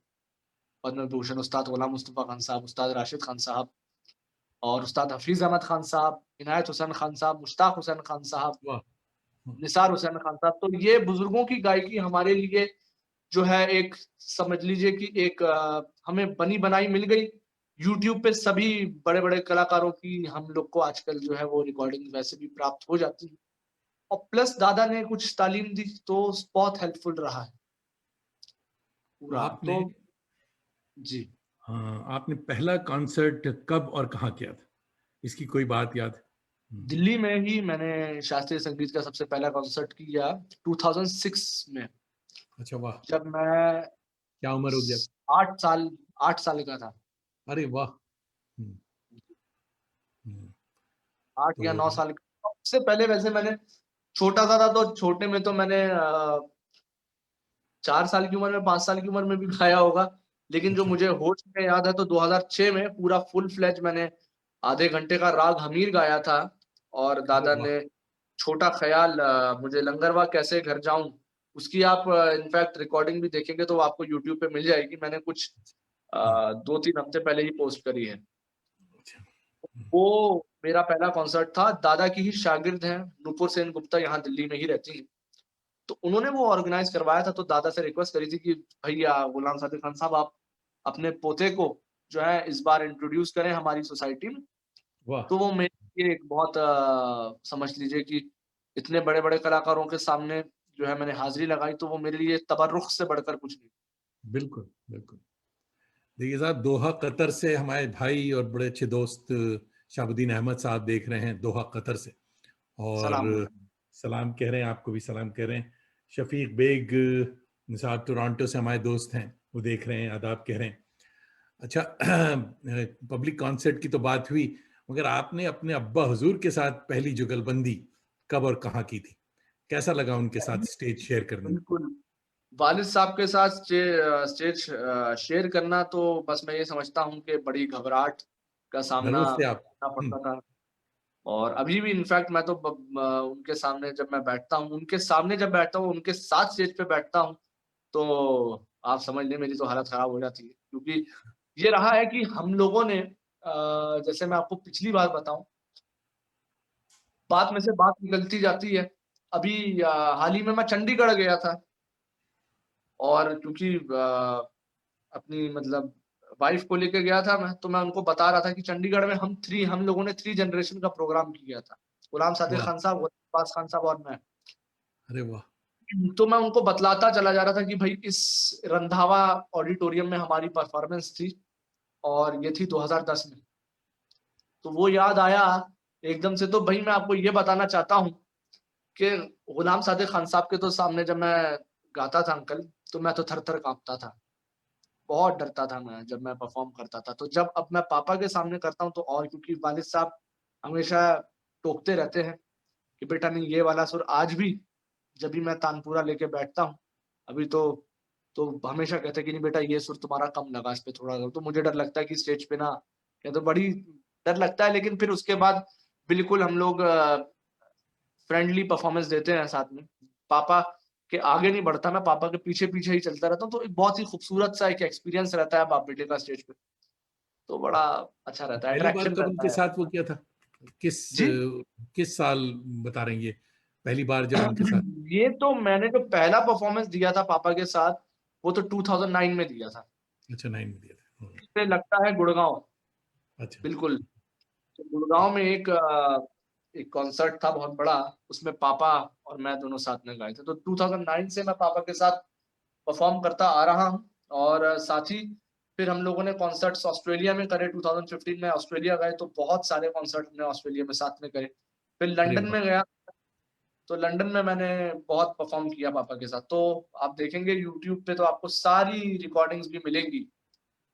पद्म भूषण उस्ताद गुलाम मुस्तफा खान साहब, उस्ताद राशिद खान साहब, और उस्ताद हफीज अहमद खान साहब, इनायत हुसैन खान साहब, मुश्ताक हुसैन खान साहब, निसार हुसैन खान साहब। तो ये बुजुर्गों की गायकी हमारे लिए जो है, एक समझ लीजिए कि एक हमें बनी बनाई मिल गई। यूट्यूब पे सभी बड़े बड़े कलाकारों की हम लोग को आजकल जो है वो रिकॉर्डिंग वैसे भी प्राप्त हो जाती है, और प्लस दादा ने कुछ तालीम दी, तो बहुत हेल्पफुल रहा है पूरा। आपने तो जी, हाँ, आपने पहला कॉन्सर्ट कब और कहाँ किया था? इसकी कोई बात याद? दिल्ली में ही मैंने शास्त्रीय संगीत का सबसे पहला कॉन्सर्ट किया 2006 में, अच्छा, वाह! जब मैं क्या उम्र हो गया? 8 साल 8 साल का था। अरे वाह! हुँ, हुँ। 8 या 9 तो साल का। उससे पहले वैसे मैंने छोटा सा था, तो छोटे में तो मैंने 4 साल की उम्र में, 5 साल की उम्र में भी गाया होगा। लेकिन जो अच्छा, मुझे होश में याद है, तो 2006 में पूरा फुल फ्लेज मैंने आधे घंटे का राग हमीर गाया था, और अरे दादा वाह! ने छोटा ख्याल मुझे लंगरवा कैसे घर जाऊं, उसकी आप इनफैक्ट रिकॉर्डिंग भी देखेंगे तो वो आपको यूट्यूब पे मिल जाएगी। मैंने कुछ हुँ, 2-3 हफ्ते पहले ही पोस्ट करी है। अच्छा, हुँ, वो मेरा पहला कॉन्सर्ट था। दादा की ही शागिर्द हैं नूपुर सेन गुप्ता, यहाँ दिल्ली में ही रहती हैं, तो उन्होंने वो ऑर्गेनाइज करवाया था। तो दादा से रिक्वेस्ट करी थी कि भैया गुलाम सादिक खान साहब, आप अपने पोते को जो है इस बार इंट्रोड्यूस करें हमारी सोसाइटी में। वाह! तो वो मेरे लिए एक बहुत समझ लीजिए कि इतने बड़े बड़े कलाकारों के सामने जो है मैंने हाजिरी लगाई, तो वो मेरे लिए तबर्रुख से बढ़कर कुछ नहीं। बिल्कुल, बिल्कुल। देखिए साहब, दोहा कतर से हमारे भाई और बड़े अच्छे दोस्त शहाबुद्दीन अहमद साहब देख रहे हैं, दोहा कतर से, सलाम। और सलाम कह रहे हैं, आपको भी सलाम कह रहे हैं। शफीक बेग साहब टोरंटो से हमारे दोस्त हैं, वो देख रहे हैं, आदाब कह रहे हैं। अच्छा, पब्लिक कॉन्सर्ट की तो बात हुई, मगर आपने अपने अब्बा हुजूर के साथ पहली जुगलबंदी कब और कहाँ की थी? कैसा लगा उनके साथ स्टेज शेयर करने में? बिल्कुल, वालिद साहब के साथ स्टेज शेयर करना तो बस मैं ये समझता हूँ कि बड़ी घबराहट का सामना नर्वस थे आप? करना पड़ता था। और अभी भी इनफैक्ट मैं तो उनके सामने जब मैं बैठता हूँ, उनके सामने जब बैठता हूँ, उनके साथ स्टेज पे बैठता हूँ, तो आप समझ लें मेरी तो हालत खराब हो जाती है। क्योंकि ये रहा है कि हम लोगों ने जैसे मैं आपको पिछली बार बताऊँ, बात में से बात निकलती जाती है। अभी हाल ही में मैं चंडीगढ़ गया था और क्योंकि अपनी मतलब वाइफ को लेके गया था मैं, तो मैं उनको बता रहा था कि चंडीगढ़ में हम लोगों ने 3 जनरेशन का प्रोग्राम किया था। गुलाम सादिक वाह! खान साहब, अब्बास खान साहब और मैं। अरे वाह! तो मैं उनको बतलाता चला जा रहा था कि भाई इस रंधावा ऑडिटोरियम में हमारी परफॉर्मेंस थी और ये थी 2010 में। तो वो याद आया एकदम से, तो भाई मैं आपको ये बताना चाहता हूँ कि गुलाम सादिक खान साहब के तो सामने जब मैं गाता था अंकल, तो मैं तो थर-थर काँपता था। बहुत डरता था मैं जब मैं परफ़ॉर्म करता था। तो जब अब मैं पापा के सामने करता हूँ तो और, क्योंकि वालिद साहब हमेशा टोकते रहते हैं कि बेटा नहीं ये वाला सुर आज भी जब भी मैं तानपुरा लेके बैठता हूँ, अभी तो हमेशा कहते हैं कि नहीं बेटा ये सुर तुम्हारा कम लगा, इस पे थोड़ा करो। तो मुझे डर लगता है कि स्टेज पे ना, या तो बड़ी डर लगता है, लेकिन फिर उसके बाद बिल्कुल हम लोग फ्रेंडली परफ़ॉर्मेंस देते हैं साथ में। पापा के आगे नहीं बढ़ता मैं, पापा के पीछे-पीछे ही चलता रहता हूँ, तो एक बहुत ही खूबसूरत सा एक एक्सपीरियंस रहता है बाप-बेटे का स्टेज पे। तो बड़ा अच्छा रहता है, पहली बार अट्रैक्शन कब उनके रहता है। साथ वो किया था? किस जी? किस साल बता रहे हैं ये? पहली बार जब उनके साथ? ये तो मैंने जो पहला परफ़ॉर्मेंस दिया था पापा के साथ, वो तो 2009 में दिया था। अच्छा 9 में दिया था। हुँ, मुझे लगता है गुड़गाँव, अच्छा। बिल्कुल। तो गुड़गाँव में एक कॉन्सर्ट था बहुत बड़ा, उसमें पापा और मैं दोनों साथ में गाए थे। तो 2009 से मैं पापा के साथ परफ़ॉर्म करता आ रहा हूँ और साथ ही फिर हम लोगों ने कॉन्सर्ट्स ऑस्ट्रेलिया में करे। 2015 में ऑस्ट्रेलिया गए तो बहुत सारे कॉन्सर्ट हमने ऑस्ट्रेलिया में साथ में करे। फिर अरे लंदन वाह! में गया, तो लंदन में मैंने बहुत परफ़ॉर्म किया पापा के साथ। तो आप देखेंगे यूट्यूब पे तो आपको सारी रिकॉर्डिंग्स भी मिलेंगी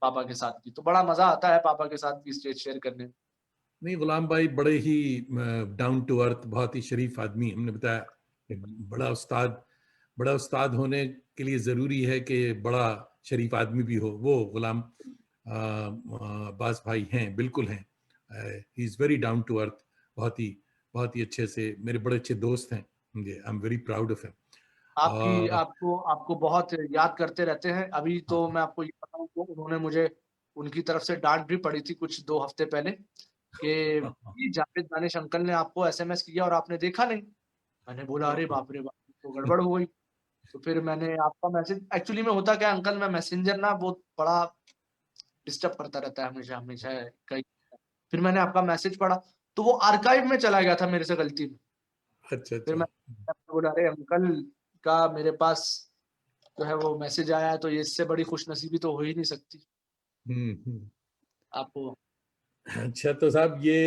पापा के साथ की। तो बड़ा मज़ा आता है पापा के साथ भी स्टेज शेयर करने में। नहीं, गुलाम भाई बड़े ही डाउन टू अर्थ, बहुत ही शरीफ आदमी। हमने बताया एक बड़ा उस्ताद होने के लिए ज़रूरी है कि बड़ा शरीफ आदमी भी हो। वो गुलाम अब्बास भाई हैं, बिल्कुल हैं। He is very down to earth, बहुत ही बहुत ही अच्छे से, मेरे बड़े अच्छे दोस्त हैं। मुझे I am very proud of him. आपकी और आपको आपको बहुत याद करते रहते हैं। अभी हाँ, तो मैं आपको ये बताऊँ तो उन्होंने मुझे उनकी तरफ से डाँट भी पड़ी थी कुछ 2 हफ्ते पहले कि हाँ, हाँ, ये जावेद दानिश अंकल ने आपको एसएमएस किया और आपने देखा नहीं। मैंने बोला अरे बाप रे बाप! तो गड़बड़ हो गई। तो फिर मैंने आपका मैसेज, एक्चुअली में होता क्या है अंकल, मैं मैसेंजर ना वो बड़ा डिस्टर्ब करता रहता है हमेशा, हमेशा कहीं। फिर मैंने आपका मैसेज पढ़ा, तो वो आर्काइव में चला गया था मेरे से गलती में। अच्छा, फिर अच्छा। मैं बोला अरे अंकल का मेरे पास जो है वो मैसेज आया है, तो ये इससे बड़ी खुशनसीबी तो हो ही नहीं सकती हुँ, हुँ। आपको। अच्छा तो साहब ये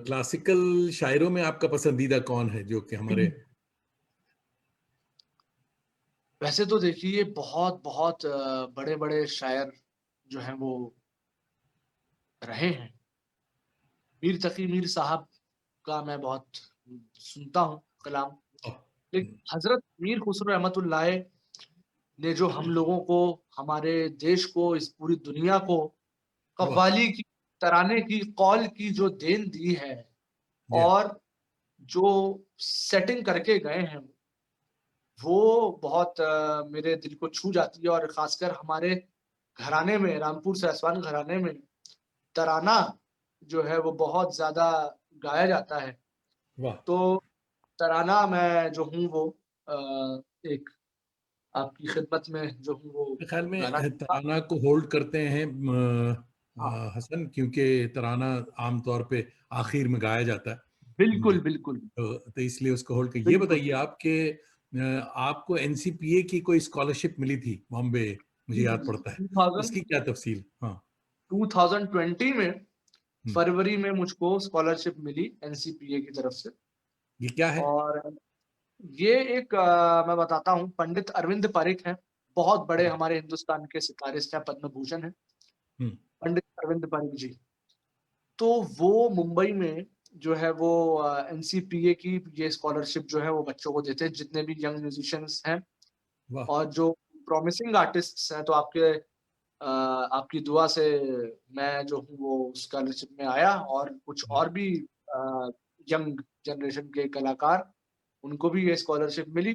क्लासिकल शायरों में आपका पसंदीदा कौन है जो कि हमारे? वैसे तो देखिए बहुत-बहुत बड़े-बड़े शायर जो हैं वो रहे हैं। मीर तकी मीर साहब का मैं बहुत सुनता हूँ कलाम। ओह! हुँ, लेकिन हज़रत मीर खुसरो रहमतुल्लाह ने जो हम लोगों को, हमारे देश को, इस पूरी दुनिया को वाह! कव्वाली की, तराने की, कौल की जो देन दी है या और जो सेटिंग करके गए हैं, वो बहुत मेरे दिल को छू जाती है। और ख़ासकर हमारे घराने में, रामपुर साहिवान घराने में तराना जो है वो बहुत ज़्यादा गाया जाता है। वाह! तो तराना मैं जो हूँ वो एक आपकी खिदमत में जो हूँ वो मेरे ख़्याल में गाना चाहूँगा। तराना को होल्ड करते हैं हाँ, हसन, क्योंकि तराना आम तौर पे आखिर में गाया जाता है। जी, बिल्कुल, बिल्कुल, तो इसलिए उसको होल्ड कर। ये बिल्कुल। बताइए आप कि आपको एनसीपीए की कोई स्कॉलरशिप मिली थी बॉम्बे, मुझे जी, याद जी, पड़ता है। 2000 उसकी क्या तफ़सील? हाँ, 2020 में हुँ, फरवरी में मुझको स्कॉलरशिप मिली एनसीपीए की तरफ से। ये क्या है? और ये एक मैं बताता हूँ, पंडित अरविंद पारिक हैं, बहुत बड़े हुँ, हमारे हिंदुस्तान के सितारिस्ट हैं, पद्म भूषण हैं, हुँ, पंडित अरविंद पारिक जी। तो वो मुंबई में जो है वो एनसीपीए की ये स्कॉलरशिप जो है वो बच्चों को देते हैं जितने भी यंग म्यूजिशियंस हैं वाह! और जो प्रॉमिसिंग आर्टिस्ट्स हैं। तो आपकी दुआ से मैं जो हूँ वो स्कॉलरशिप में आया और कुछ वाह! और भी यंग जनरेशन के कलाकार उनको भी ये स्कॉलरशिप मिली।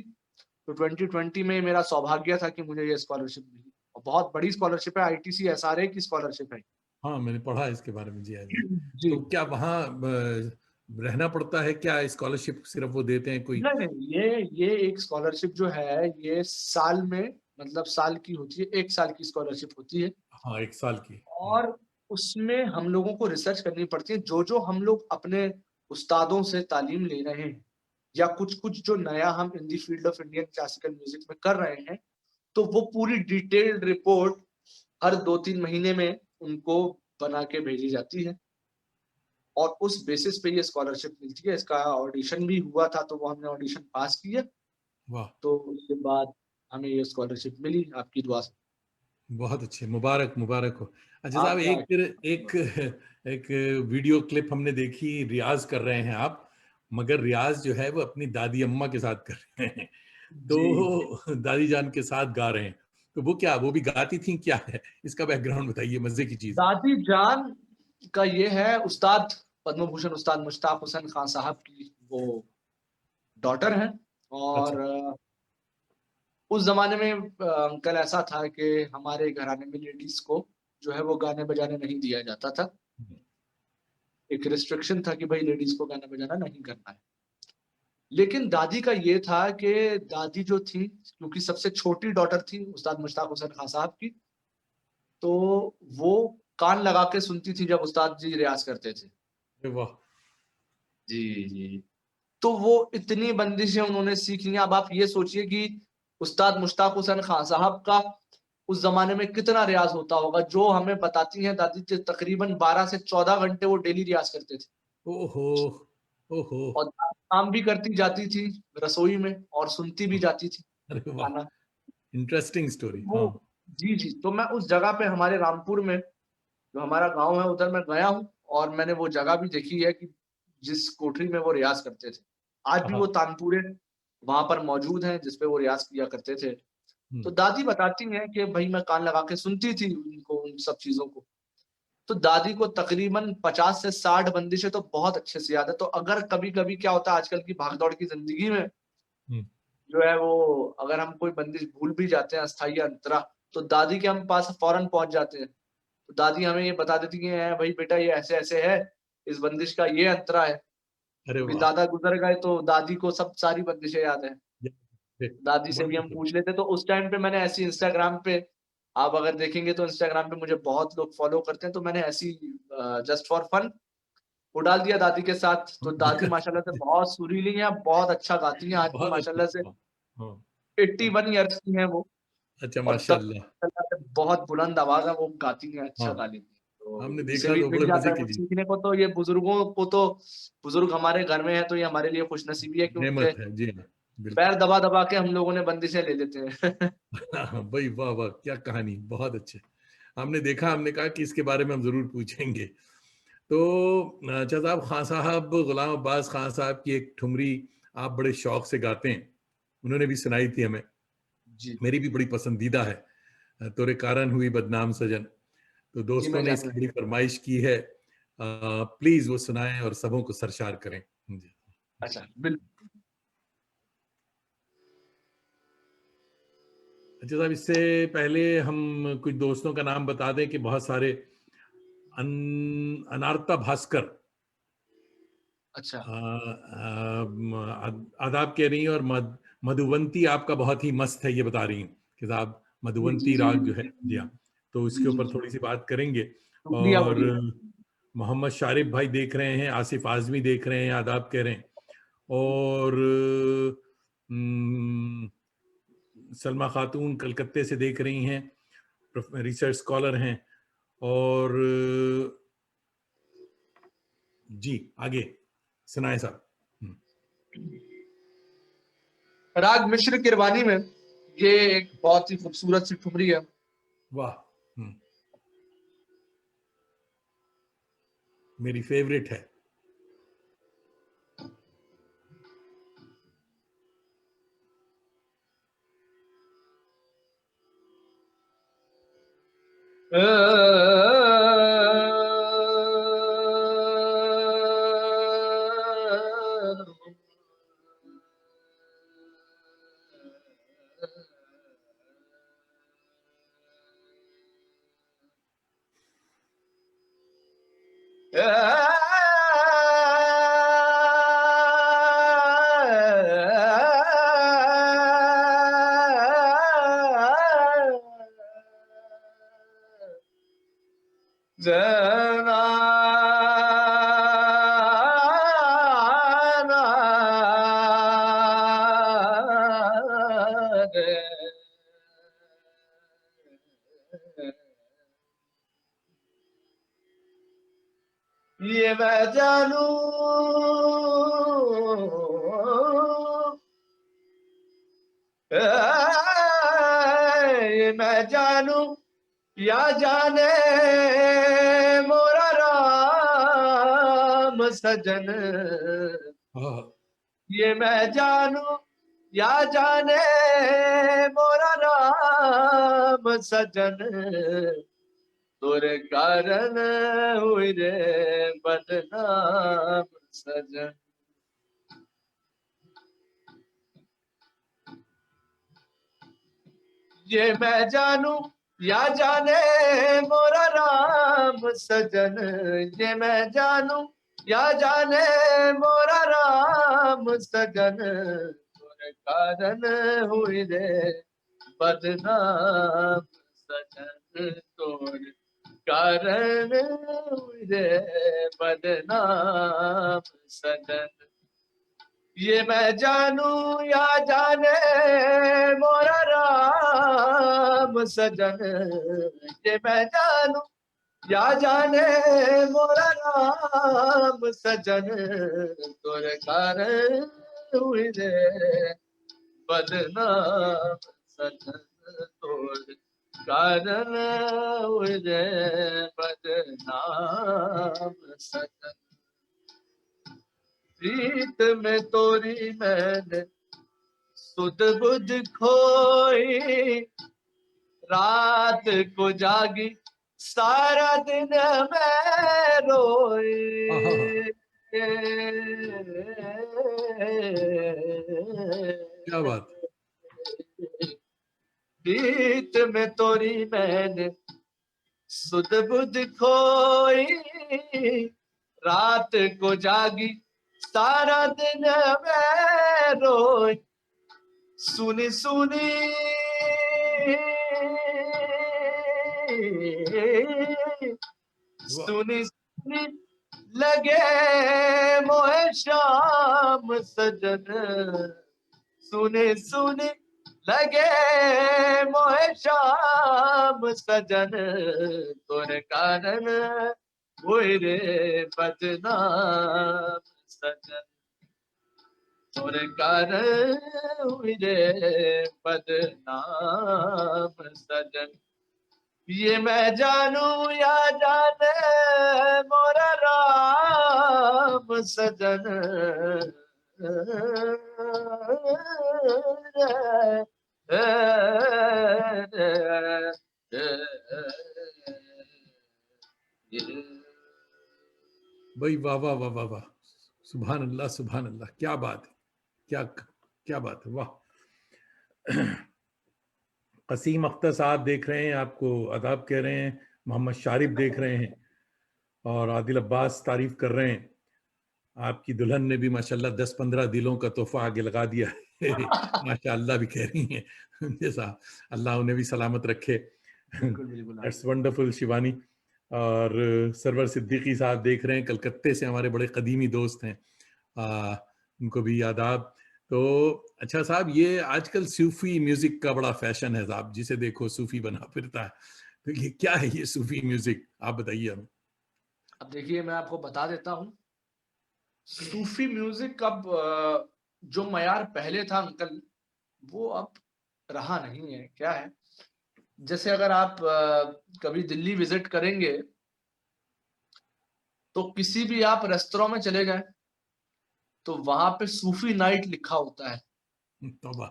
तो 2020 में मेरा सौभाग्य था कि मुझे ये स्कॉलरशिप मिली और बहुत बड़ी स्कॉलरशिप है, आईटीसी एसआरए की स्कॉलरशिप है। हाँ, मैंने पढ़ा है इसके बारे में। जी, हाँ जी। जी। तो क्या वहाँ रहना पड़ता है क्या? स्कॉलरशिप सिर्फ़ वो देते हैं कोई? नहीं, नहीं, ये एक स्कॉलरशिप जो है ये साल में मतलब साल की होती है, 1 साल की स्कॉलरशिप होती है हाँ, 1 साल की। हुँ, और उसमें हम लोगों को रिसर्च करनी पड़ती है, जो-जो हम लोग अपने उस्तादों से तालीम ले रहे हैं या कुछ-कुछ जो नया हम in the field of Indian classical music में कर रहे हैं, तो वो पूरी डिटेल्ड रिपोर्ट हर 2-3 महीने में उनको बना के भेजी जाती है और उस बेसिस पे ये स्कॉलरशिप मिलती है। इसका ऑडिशन भी हुआ था, तो वो हमने ऑडिशन पास किया, वाह! तो उसके बाद हमें ये स्कॉलरशिप मिली आपकी दुआ से। बहुत अच्छे, मुबारक, मुबारक हो। अच्छा साहब, आपका एक एक एक वीडियो क्लिप हमने देखी, रियाज़ कर रहे हैं आप, मगर रियाज़ जो है वो अपनी दादी अम्मा के साथ कर रहे हैं। जी, तो दादी जान के साथ गा रहे हैं। तो वो क्या, वो भी गाती थीं, क्या है? इसका बैकग्राउंड बताइए, मज़े की चीज़ है। दादी जान का ये है उस्ताद पद्म भूषण उस्ताद मुश्ताक हुसैन खान साहब की वो डॉटर हैं अच्छा। और उस ज़माने में अंकल ऐसा था कि हमारे घराने में लेडीज़ को जो है वो गाने बजाने नहीं दिया जाता था। हुँ, एक रिस्ट्रिक्शन था कि भई लेडीज़ को गाना बजाना नहीं करना है। लेकिन दादी का ये था कि दादी जो थी क्योंकि सबसे छोटी डॉटर थी उस्ताद मुश्ताक हुसैन खान साहब की, तो वो कान लगा के सुनती थी जब उस्ताद जी रियाज़ करते थे। अरे वाह! जी, जी। तो वो इतनी बंदिशें उन्होंने सीख ली हैं। अब आप ये सोचिए कि उस्ताद मुश्ताक हुसैन खान साहब का उस ज़माने में कितना रियाज़ होता होगा, जो हमें बताती हैं दादी कि तकरीबन 12 से 14 घंटे वो डेली रियाज़ करते थे। ओहो! ओहो! और काम भी करती जाती थी रसोई में और सुनती भी हाँ, जाती थी अरे वाह! गाना। Interesting story. वो हाँ, जी, जी। तो मैं उस जगह पे हमारे रामपुर में जो हमारा गाँव है उधर मैं गया हूँ और मैंने वो जगह भी देखी है कि जिस कोठरी में वो रियाज़ करते थे। आज भी हाँ, वो तानपुरे वहाँ पर मौजूद हैं जिस पे वो रियाज़ किया करते थे। हुँ, तो दादी बताती हैं कि भई मैं कान लगा के सुनती थी उनको उन सब चीज़ों को। तो दादी को तकरीबन 50 से 60 बंदिशें तो बहुत अच्छे से याद है। तो अगर कभी-कभी क्या होता है आजकल की भाग-दौड़ की ज़िंदगी में हुँ। जो है वो अगर हम कोई बंदिश भूल भी जाते हैं अस्थाई या अंतरा, तो दादी के हम पास फ़ौरन पहुँच जाते हैं। तो दादी हमें ये बता देती हैं, "भई बेटा ये ऐसे-ऐसे है, इस बंदिश का ये अंतरा है।" अरे क्योंकि वाह! दादा गुज़र गए तो दादी को सब सारी बंदिशें याद हैं। दादी से भी हम वंडरफुल। पूछ लेते तो उस टाइम पे मैंने ऐसी इंस्टाग्राम पे आप अगर देखेंगे तो इंस्टाग्राम पे मुझे बहुत लोग फ़ॉलो करते हैं, तो मैंने ऐसी जस्ट फॉर फन वो डाल दिया दादी के साथ। तो दादी माशाल्लाह से बहुत सुरीली हैं, बहुत अच्छा गाती हैं। आज भी बहुत माशाल्लाह से अच्छा। हाँ, 81 इयर्स की हैं वो अच्छा और तब माशाअल्लाह। माशाल्लाह से बहुत बुलंद आवाज़ है, वो गाती हैं, अच्छा हाँ, गा लेती हैं। तो हमने इनसे देखा भी तो मिल बड़े जाता मज़े है की कुछ चीज़। सीखने को तो ये बुज़ुर्गों को तो बुज़ुर्ग हमारे घर में हैं, तो ये हमारे लिए खुशनसीबी है कि उनके नेमत है, जी हाँ, बिल्कुल। पैर दबा-दबा के हम लोगों ने बंदिशें ले लेते हैं। हाँ, भाई वाह, वाह! क्या कहानी, बहुत अच्छे। हमने देखा, हमने कहा कि इसके बारे में हम ज़रूर पूछेंगे। तो अच्छा साहब, खां साहब, गुलाम अब्बास खां साहब की एक ठुमरी आप बड़े शौक से गाते हैं। उन्होंने भी सुनाई थी हमें। जी। मेरी भी बड़ी पसंदीदा है। तोरे कारण हुई बदनाम सजन। तो जी, दोस्तों मैं ने जानता इसकी हूँ। बड़ी फरमाइश की है। प्लीज़ वो सुनाएँ और सबों को सरशार करें। जी। अच्छा, बिल अच्छा साहब, इससे पहले हम कुछ दोस्तों का नाम बता दें कि बहुत सारे अनारता भास्कर, अच्छा। आदाब कह रही हैं, और मधुवंती आपका बहुत ही मस्त है, ये बता रही हैं कि साहब जी, जी, मधुवंती जी, राग जी। जो है, जी हाँ, तो जी, इसके जी, ऊपर जी। थोड़ी सी बात करेंगे। शुक्रिया, और बोलिए। मोहम्मद शारिफ भाई देख रहे हैं, आसिफ आजमी देख रहे हैं, आदाब कह रहे हैं। और अम, सलमा खातून कलकत्ते से देख रही हैं, रिसर्च स्कॉलर हैं। और जी, आगे सुनाए साहब। राग मिश्र किरवानी में ये एक बहुत ही खूबसूरत सी ठुमरी है। वाह। मेरी फेवरेट है। ये मैं जानू ये मैं जानू या जाने मोरा राम सजन, हाँ, ये मैं जानू या जाने मोरा राम सजन, तोरे कारण हुई रे बदनाम सजन। ये मैं जानू या जाने मोरा राम सजन, ये मैं जानू या जाने मोरा राम सजन, तोरे कारण हुई रे बदनाम सजन, तोरे कारण हुई रे बदनाम सजन। ये मैं जानू या जाने मोरा राम सजन, ये मैं जानू या जाने मोरा राम सजन, तोरे कारण हुई रे बदनाम सजन, तोरे कारण हुई रे बदनाम सजन। प्रीत में तोरी मैंने सुध बुध खोई, रात को जागी सारा दिन मैं रोई। हाँ, हाँ, हाँ, क्या बात है। प्रीत में तोरी मैंने सुध बुध खोई, रात को जागी सारा दिन मैं रोई। सुनी सुनी वाह, सुनी सुनी लगे मोहे शाम सजन, सुनी सुनी लगे मोहे शाम सजन, तोरे कारण हुई रे बदनाम सजन, तोरे कारण हुई रे बदनाम सजन। ये मैं जानू या जाने मोरा राम सजन, भाई वाह वाह वाह वाह वाह, सुभान अल्लाह, क्या बात है, क्या क्या बात है, वाह। कसीम अख्तर साहब देख रहे हैं, आपको आदाब कह रहे हैं, मोहम्मद शारिफ देख रहे हैं, और आदिल अब्बास तारीफ कर रहे हैं। आपकी दुल्हन ने भी माशाल्लाह 10-15 दिलों का तोहफा आगे लगा दिया है। माशाल्लाह भी कह रही हैं। जैसा अल्लाह उन्हें भी सलामत रखे। बिल्कुल बिल्कुल दैट्स वंडरफुल शिवानी। और सरवर सिद्दीकी साहब देख रहे हैं, कलकत्ते से हमारे बड़े कदीमी दोस्त हैं, उनको भी आदाब। तो अच्छा साहब, ये आजकल सूफी म्यूजिक का बड़ा फैशन है साहब, जिसे देखो सूफी बना फिरता है। तो ये क्या है ये सूफी म्यूजिक, आप बताइए हमें। अब देखिए मैं आपको बता देता हूँ, सूफी म्यूजिक अब जो मयार पहले था अंकल, वो अब रहा नहीं है। क्या है, जैसे अगर आप कभी दिल्ली विजिट करेंगे तो किसी भी आप रेस्तरां में चले जाएं तो वहां पे सूफी नाइट लिखा होता है। तौबा।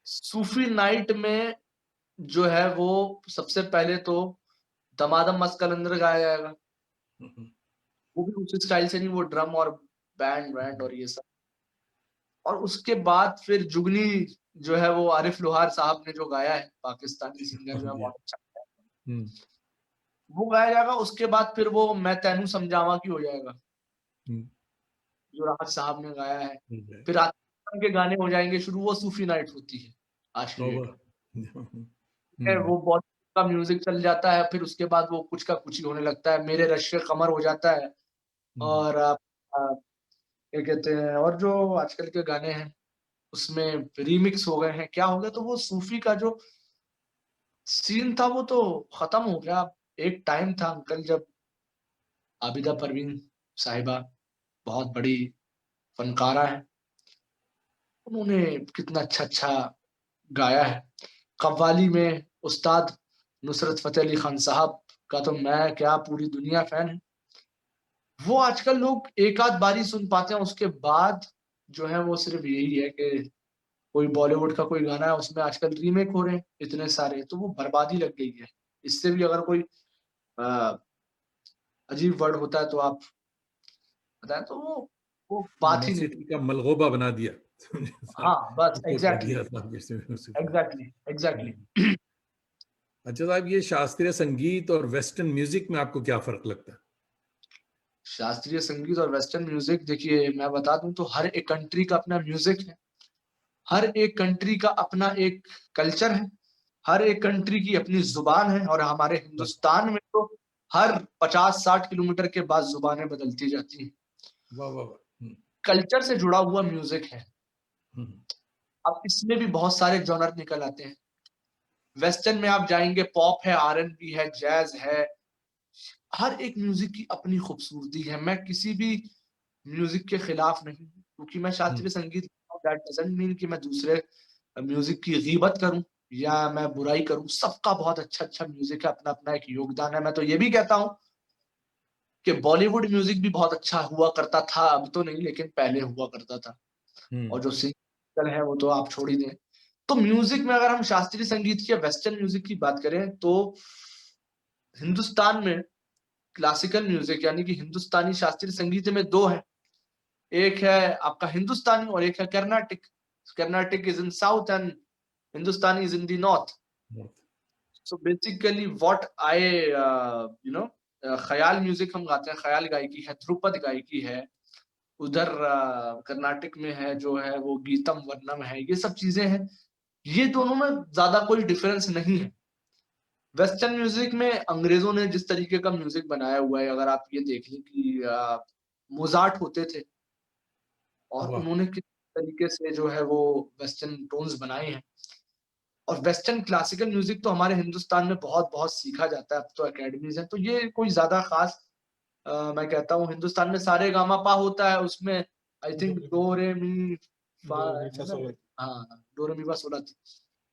सूफी नाइट में जो है वो सबसे पहले तो दमादम मस्त कलंदर गाया जाएगा, हम्म, वो भी उस स्टाइल से नहीं, वो ड्रम और बैंड वैंड और ये सब। और उसके बाद फिर जुगनी जो है वो आरिफ लोहार साहब ने जो गाया है, पाकिस्तानी सिंगर जो है जी, बहुत अच्छा गाया है, हम्म, वो गाया जाएगा। उसके बाद फिर वो मैं तेनू समझावा की हो जाएगा, हम्म, जो राहत साहब ने गाया है। हम्म, फिर आतिफ असलम के गाने हो जाएंगे शुरू, वो सूफी नाइट होती है आज की डेट तौबा। में। है, हम्म, वो बॉलीवुड का म्यूजिक चल जाता है, फिर उसके बाद वो कुछ का कुछ ही होने लगता है, मेरे रश्के कमर हो जाता है। हम्म, और आप क्या कहते हैं, और जो आजकल के गाने हैं उसमें रीमिक्स हो गए हैं, क्या हो गया, तो वो सूफी का जो सीन था वो तो खत्म हो गया। एक टाइम था अंकल जब आबिदा परवीन साहिबा, बहुत बड़ी फनकारा है, उन्होंने कितना अच्छा अच्छा गाया है। कव्वाली में उस्ताद नुसरत फतेह अली खान साहब का तो मैं क्या, पूरी दुनिया फैन है। वो आजकल लोग एक आध बारी सुन पाते हैं, उसके बाद जो है वो सिर्फ यही है कि कोई बॉलीवुड का कोई गाना है, उसमें आजकल रीमेक हो रहे हैं इतने सारे, तो वो बर्बादी लग गई है। इससे भी अगर कोई अ, अजीब वर्ड होता है तो आप बताएं, तो वो बात ही नहीं। मौसीकी का मलगोबा बना दिया। हाँ बस, उसको कह एग्जैक्टली दिया साहब जैसे उसी- एग्जैक्टली एग्जैक्टली। अच्छा साहब, ये शास्त्रीय संगीत और वेस्टर्न म्यूजिक में आपको क्या फर्क लगता है? शास्त्रीय संगीत और वेस्टर्न म्यूजिक, देखिए मैं बता दूं तो हर एक कंट्री का अपना म्यूजिक है, हर एक कंट्री का अपना एक कल्चर है, हर एक कंट्री की अपनी जुबान है। और हमारे वाह, हिंदुस्तान में तो हर 50-60 किलोमीटर के बाद जुबानें बदलती जाती हैं। वाह, वाह, वाह। कल्चर से जुड़ा हुआ म्यूजिक है। हम्म, अब इसमें भी बहुत सारे जॉनर निकल आते हैं। वेस्टर्न में आप जाएंगे, पॉप है, आरएनबी है, जैज है, हर एक म्यूजिक की अपनी खूबसूरती है। मैं किसी भी म्यूजिक के खिलाफ नहीं हूं, क्योंकि मैं हम्म, शास्त्रीय संगीत, दैट डजंट मीन कि मैं दूसरे म्यूजिक की गीबत करूं या मैं बुराई करूं। सबका बहुत अच्छा अच्छा म्यूजिक है, अपना अपना एक योगदान है। मैं तो ये भी कहता हूं कि बॉलीवुड म्यूजिक भी बहुत अच्छा हुआ करता था, अब तो नहीं लेकिन पहले हुआ करता था। और हम्म, जो सिंगल है वो तो आप छोड़ ही दें। तो म्यूजिक में अगर हम शास्त्रीय संगीत की या वेस्टर्न म्यूजिक की बात करें, तो हिंदुस्तान में क्लासिकल म्यूजिक यानी कि हिंदुस्तानी शास्त्रीय संगीत में दो है। एक है आपका हिंदुस्तानी और एक है Carnatic. Carnatic is in south and Hindustani is in the north. So basically what I ख्याल म्यूजिक हम गाते हैं, ख्याल गायकी है, ध्रुपद गायकी है। उधर कर्नाटिक में है जो है वो गीतम वर्णम है, ये सब चीजें हैं। ये दोनों में ज्यादा कोई डिफरेंस नहीं है। वेस्टर्न म्यूजिक में अंग्रेजों ने जिस तरीके का म्यूजिक बनाया हुआ है, अगर आप ये देख लें कि मोजार्ट होते थे और वाह, उन्होंने किस तरीके से जो है वो वेस्टर्न टोन्स बनाए हैं। और वेस्टर्न क्लासिकल म्यूजिक तो हमारे हिंदुस्तान में बहुत बहुत सीखा जाता है, अब तो एकेडमीज हैं, तो ये कोई ज्यादा खास मैं कहता हूँ हिंदुस्तान में सारे गामा पा होता है, उसमें आई थिंक डो रे मी फा है ना? हाँ, डो रे मी फा सोला।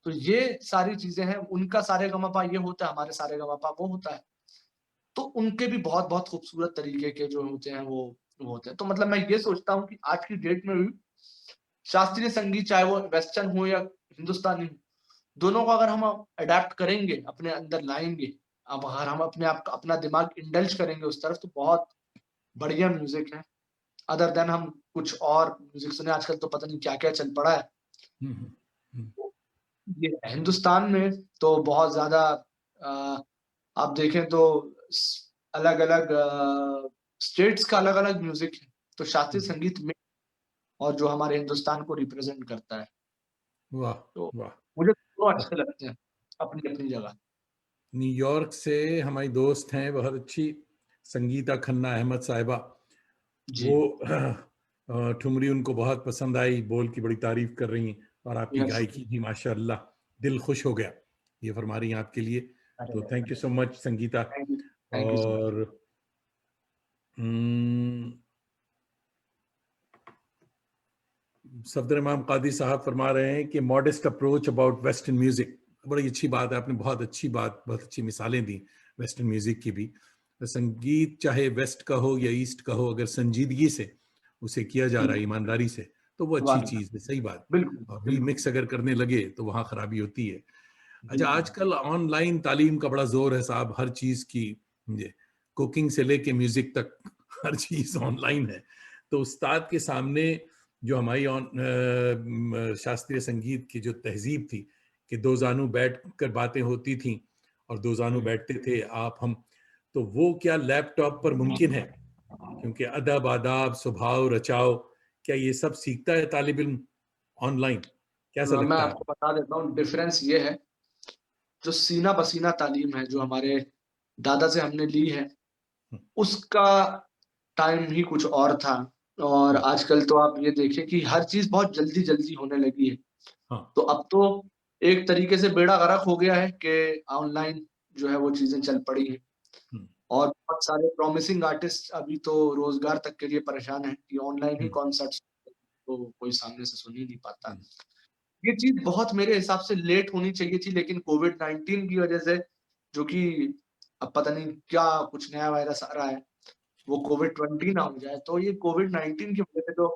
तो ये सारी चीजें हैं, उनका सारे गामा पा ये होता है, हमारे सारे गामा पा वो होता है। तो उनके भी बहुत बहुत खूबसूरत तरीके के जो होते हैं वो होते हैं। तो मतलब मैं ये सोचता हूँ कि आज की डेट में भी शास्त्रीय संगीत चाहे वो वेस्टर्न हो या हिंदुस्तानी हो, दोनों को अगर हम अडेप्ट करेंगे, अपने अंदर लाएंगे, अब अगर हम अपने आप अपना दिमाग इंडल्ज करेंगे उस तरफ, तो बहुत बढ़िया म्यूजिक है। अदर देन हम कुछ और म्यूजिक सुने, आजकल तो पता नहीं क्या क्या चल पड़ा है। हम्म, हम्म, ये हिंदुस्तान में तो बहुत ज्यादा आप देखें तो अलग अलग स्टेट्स का अलग अलग म्यूजिक है। तो शास्त्रीय हम्म, संगीत में और जो हमारे हिंदुस्तान को रिप्रेजेंट करता है, वाह, तो वाह। मुझे दोनों अच्छे लगते हैं अपनी अपनी जगह। न्यूयॉर्क से हमारी दोस्त हैं बहुत अच्छी, संगीता खन्ना अहमद साहिबा। जी। वो ठुमरी उनको बहुत पसंद आई, बोल की बड़ी तारीफ कर रही हैं, और आपकी यस। गायकी भी माशाअल्लाह, दिल खुश हो गया, ये फरमा रही हैं आपके लिए। अरे तो thank you so much Sangeeta. Thank you so much. और हम्म, सफदर इमाम कादी साहब फरमा रहे हैं कि modest approach about western music. बड़ी अच्छी बात है, आपने बहुत अच्छी बात, बहुत अच्छी मिसालें दी वेस्टर्न म्यूजिक की भी। तो संगीत चाहे वेस्ट का हो या ईस्ट का हो, अगर संजीदगी से उसे किया जा रहा है, ईमानदारी से, तो वो अच्छी वाह, चीज है, सही बात। बिल्कुल और बिल्कुल। रीमिक्स अगर करने लगे तो वहां खराबी होती है। अच्छा, आजकल ऑनलाइन तालीम का बड़ा जोर है साहब, हर चीज की, ये कुकिंग से लेके म्यूजिक तक हर चीज ऑनलाइन है। तो उस्ताद के सामने जो हमारी शास्त्रीय संगीत की जो तहजीब थी कि दो जानू बैठ कर बातें होती थी और दो जानू बैठते थे आप हम, तो वो क्या लैपटॉप पर मुमकिन है? क्योंकि अदब, आदाब, स्वभाव, रचाव, क्या ये सब सीखता है तालिब इल्म ऑनलाइन? कैसा मैं लगता है? आपको बता देता हूँ, डिफरेंस ये है, जो सीना बसीना तालीम है जो हमारे दादा से हमने ली है, उसका टाइम ही कुछ और था। और आजकल तो आप ये देखिए कि हर चीज बहुत जल्दी जल्दी होने लगी है। हाँ। तो अब तो एक तरीके से बेड़ा गर्क हो गया है कि ऑनलाइन जो है वो चीजें चल पड़ी हैं। और बहुत सारे प्रॉमिसिंग आर्टिस्ट अभी तो रोजगार तक के लिए परेशान हैं कि ऑनलाइन ही कॉन्सर्ट्स, तो कोई सामने से सुन ही नहीं पाता। ये चीज बहुत मेरे हिसाब से लेट होनी चाहिए थी, लेकिन कोविड-19 की वजह से, जो कि अब पता नहीं क्या कुछ नया वायरस आ रहा है, वो कोविड-20 ना हो जाए। तो ये कोविड-19 की वजह से जो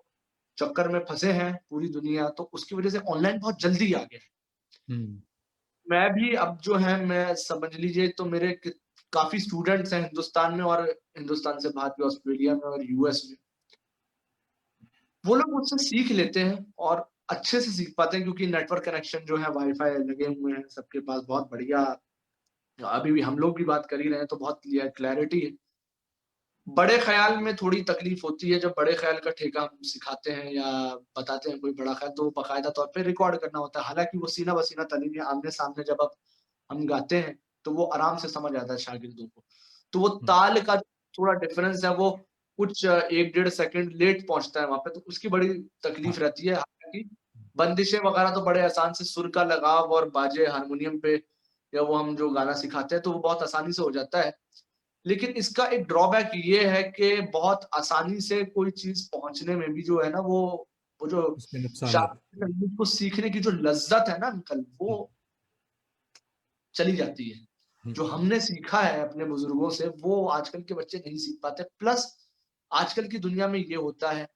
चक्कर में फँसे हैं पूरी दुनिया, तो उसकी वजह से ऑनलाइन बहुत जल्दी आ गया है। मैं भी अब जो है, मैं समझ लीजिए तो मेरे काफ़ी स्टूडेंट्स हैं हिंदुस्तान में, और हिंदुस्तान से बाहर भी ऑस्ट्रेलिया में और यूएस में। वो लोग मुझसे सीख लेते हैं और अच्छे से सीख पाते हैं, क्योंकि नेटवर्क कनेक्शन जो है, वाई-फाई लगे हुए हैं सबके पास, बहुत बढ़िया। अभी भी हम लोग भी बात कर ही रहे हैं तो बहुत क्लैरिटी है। बड़े ख़्याल में थोड़ी तकलीफ़ होती है, जब बड़े ख़्याल का ठेका हम सिखाते हैं या बताते हैं कोई बड़ा ख़्याल, तो बाकायदा तौर पे रिकॉर्ड करना होता है। हालाँकि वो सीना-ब-सीना तालीम या आमने-सामने जब अब हम गाते हैं, तो वो आराम से समझ आता है शागिर्दों को। तो वो ताल का थोड़ा डिफ़रेंस है, वो कुछ 1 डेढ़ सेकंड लेट पहुँचता है वहाँ पे, तो उसकी बड़ी तकलीफ़ रहती है। हालाँकि बंदिशें वग़ैरह तो बड़े आसान से, सुर का लगाव और बाजे हारमोनियम पे, या वो हम जो गाना सिखाते हैं, तो वो बहुत आसानी से हो जाता है। लेकिन इसका एक ड्रॉबैक ये है कि बहुत आसानी से कोई चीज़ पहुँचने में भी जो है ना, वो जो उसके नुकसानात। शास्त्रीय संगीत को सीखने की जो लज़्ज़त है ना अंकल, वो चली जाती है। जो हमने सीखा है अपने बुजुर्गों से, वो आजकल के बच्चे नहीं सीख पाते। प्लस आजकल की दुनिया में ये होता है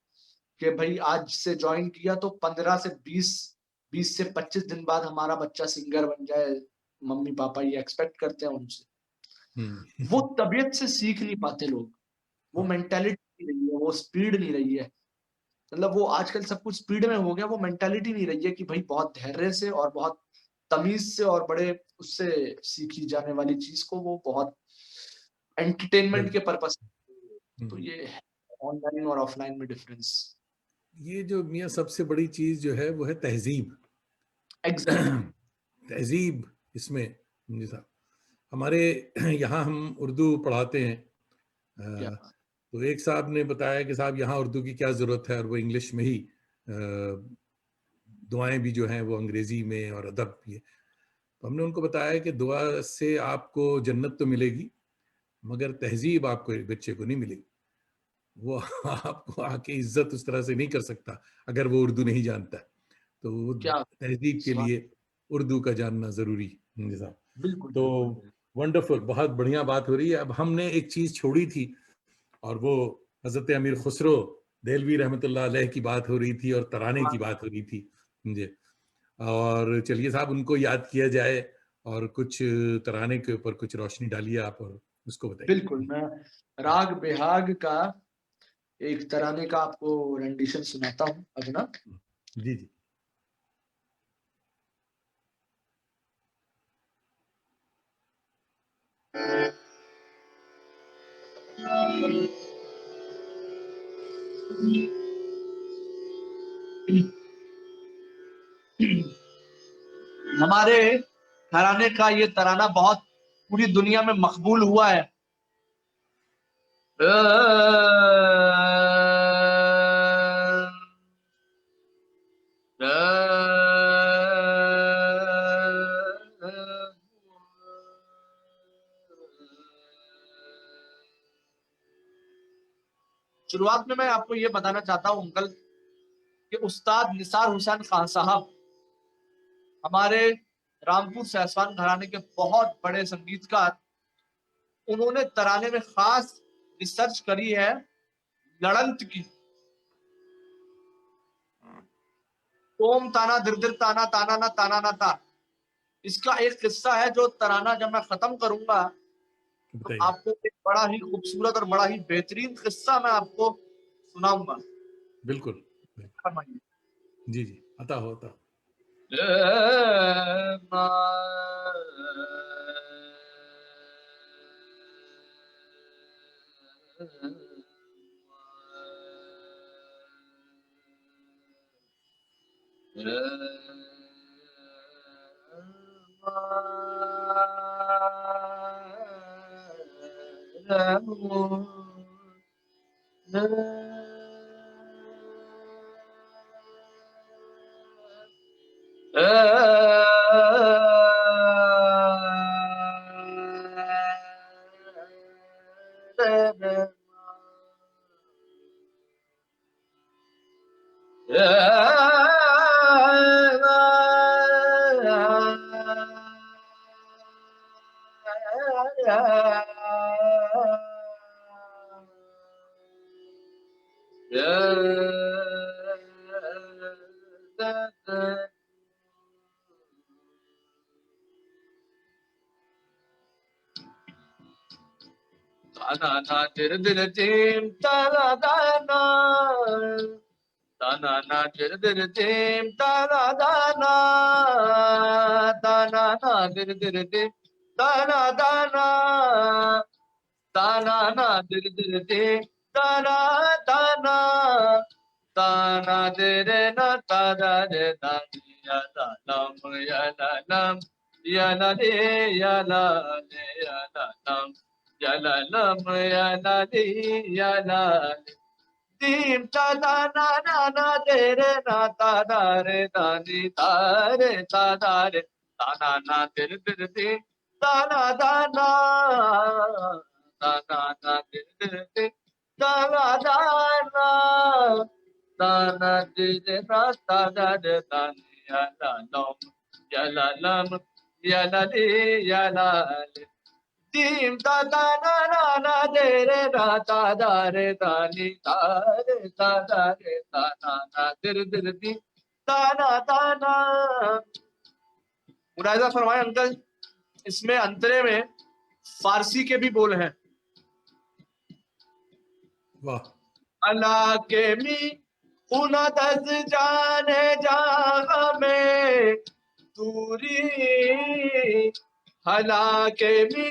कि भई आज से जॉइन किया तो 15 से 20 से 25 दिन बाद हमारा बच्चा सिंगर बन जाए, मम्मी-पापा ये एक्सपेक्ट करते हैं उनसे। वो तबीयत से सीख नहीं पाते लोग, वो मेंटालिटी नहीं रही है, वो स्पीड नहीं रही है। मतलब वो आजकल सब कुछ स्पीड में हो गया, वो मेंटालिटी नहीं रही है कि भई बहुत धैर्य से और बहुत तमीज़ से और बड़े उससे सीखी जाने वाली चीज़ को वो बहुत एंटरटेनमेंट के पर्पज़। तो ये है ऑनलाइन और ऑफलाइन में डिफरेंस। ये जो मियाँ सबसे बड़ी चीज जो है वो है तहजीब। एग्ज़ैक्टली। तहजीब इसमें, जी साहब, हमारे यहाँ हम उर्दू पढ़ाते हैं। क्या अ, बात! तो एक साहब ने बताया कि साहब यहाँ उर्दू की क्या ज़रूरत है, और वो इंग्लिश में ही दुआएं भी जो हैं वो अंग्रेजी में और अदब भी है। तो हमने उनको बताया कि दुआ से आपको जन्नत तो मिलेगी, मगर तहजीब आपको बच्चे को नहीं मिलेगी। वो आपको आके इज्जत उस तरह से नहीं कर सकता अगर वो उर्दू नहीं जानता है। तो वो क्या तहजीब के स्वाद! लिए उर्दू का जानना ज़रूरी है। जी साहब। बिल्कुल, तो बिल्कुल, बिल्कुल। वंडरफुल, बहुत बढ़िया बात हो रही है। अब हमने एक चीज़ छोड़ी थी, और वो हज़रत अमीर खुसरो देहलवी रहमतुल्लाह अलैह की बात हो रही थी और तराने की बात हो रही थी। जी। और चलिए साहब, उनको याद किया जाए और कुछ तराने के ऊपर कुछ रोशनी डालिए आप और उसको बिल्कुल, बताइए। मैं राग बेहाग का एक तराने का आपको रेंडिशन सुनाता हूँ अब ना। जी, जी। हमारे घराने का ये तराना बहुत पूरी दुनिया में मकबूल हुआ है। शुरुआत में मैं आपको ये बताना चाहता हूँ अंकल, कि उस्ताद निसार हुसैन खान साहब हमारे रामपुर सहसवान घराने के बहुत बड़े संगीतकार। उन्होंने तराने में खास रिसर्च करी है लड़ंत की। तोम ताना दिर दिर ताना ताना ना ता, इसका एक किस्सा है जो तराना जब मैं खत्म करूंगा तो बताइए। आपको एक बड़ा ही खूबसूरत और बड़ा ही बेहतरीन किस्सा मैं आपको सुनाऊंगा। बिल्कुल, बिल्कुल। फरमाइए। जी, जी। अता हो, अता हो। Dim ta da na na na de re na ta da re da ni ta re ta da re ta na na de re de re de ta na da na de re de re de ta na da na de re na ta da re da ni ya la ya la le. Dim da da na na na de re na ta da re da ni ta re ta da re ta na de re dim ta na मुलाहिजा फरमाए uncle, इसमें अंतरे में फारसी के भी बोल हैं। वाह। अल्लाह के मी उना दस जाने जहां में दूरी हला के मी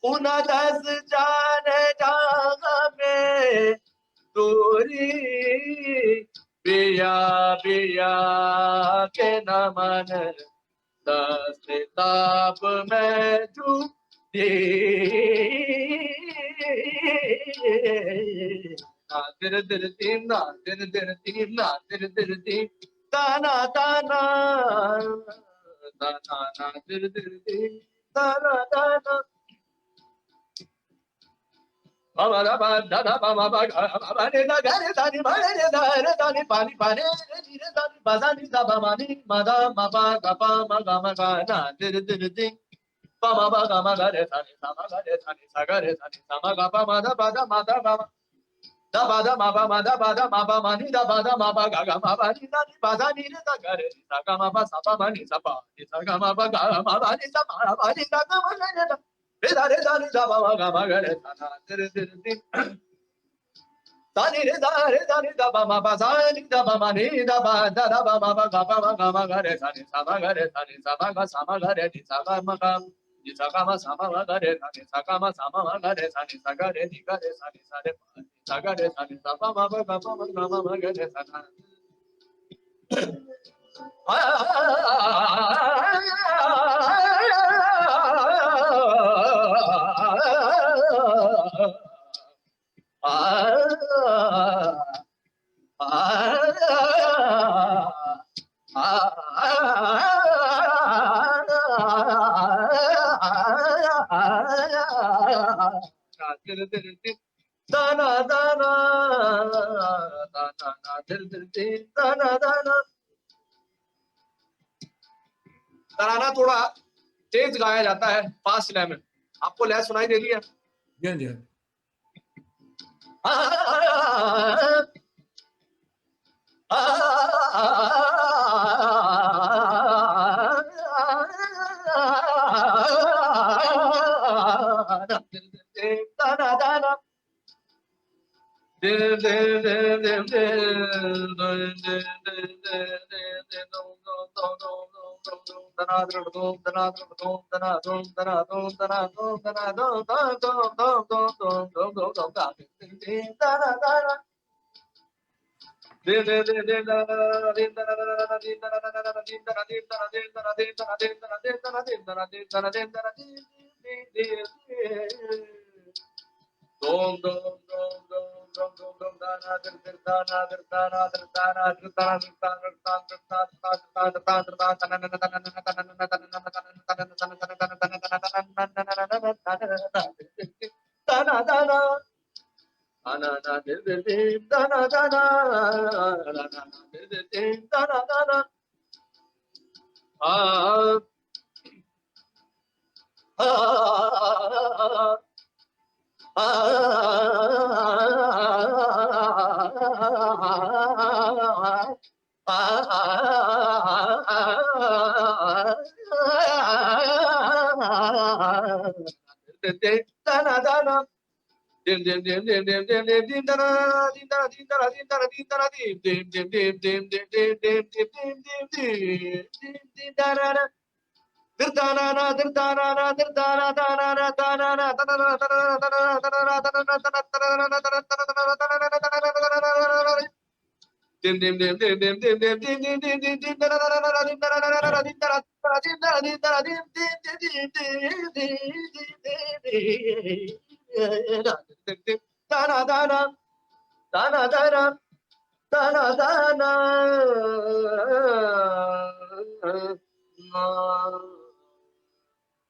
उना दस जाने जहां में दूरी बिया बिया के नमन दस्ताब में चूती ना दिर दिर तीम ना दिर दिर तीम ना दिर दिर तीम ताना ताना ताना ना दिर दिर तीम ताना ताना बाबा दा बा दा दा बाबा बा गा बाबा रे दा गा रे दा नि बा रे दा रे दा नि पानी पानी रे नि रे दा नि बा दा नि दा बा मा नि मा दा मा बा गा पा मा गा मा गा ना दिर दिर दिर पा मा बा गा मा गा रे सा नि सा मा गा रे सा नि सा गा रे सा नि सा मा गा पा मा दा बा दा मा दा मा दा बा दा मा बा मा दा बा दा मा बा मा नि दा बा दा मा बा गा गा मा बा नि दा नि बा दा नि रे दा गा रे नि सा गा मा बा सा बा मा नि सा बा नि सा गा मा बा गा मा बा नि सा मा बा नि सा गा मा गा रे दा रे दा नि दा बा मा गा मा गा रे सा ना दिर दिर दिर दा नि दा नि दा बा मा बा सा नि दा बा मा नि दा बा मा बा गा मा गा रे सा नि सा मा गा रे सा नि सा मा गा रे नि सा गा मा गा नि सा गा मा सा मा गा रे सा नि सा गा मा सा मा गा रे सा नि सा गा रे नि गा रे सा नि सा रे सा गा रे सा नि सा पा मा बा गा मा गा रे सा ना दाना दाना दाना दिल दिल दिल दाना दाना तराना थोड़ा तेज गाया जाता है, फास्ट लय में। आपको लय सुनाई दे रही है? जी हाँ, जी हाँ।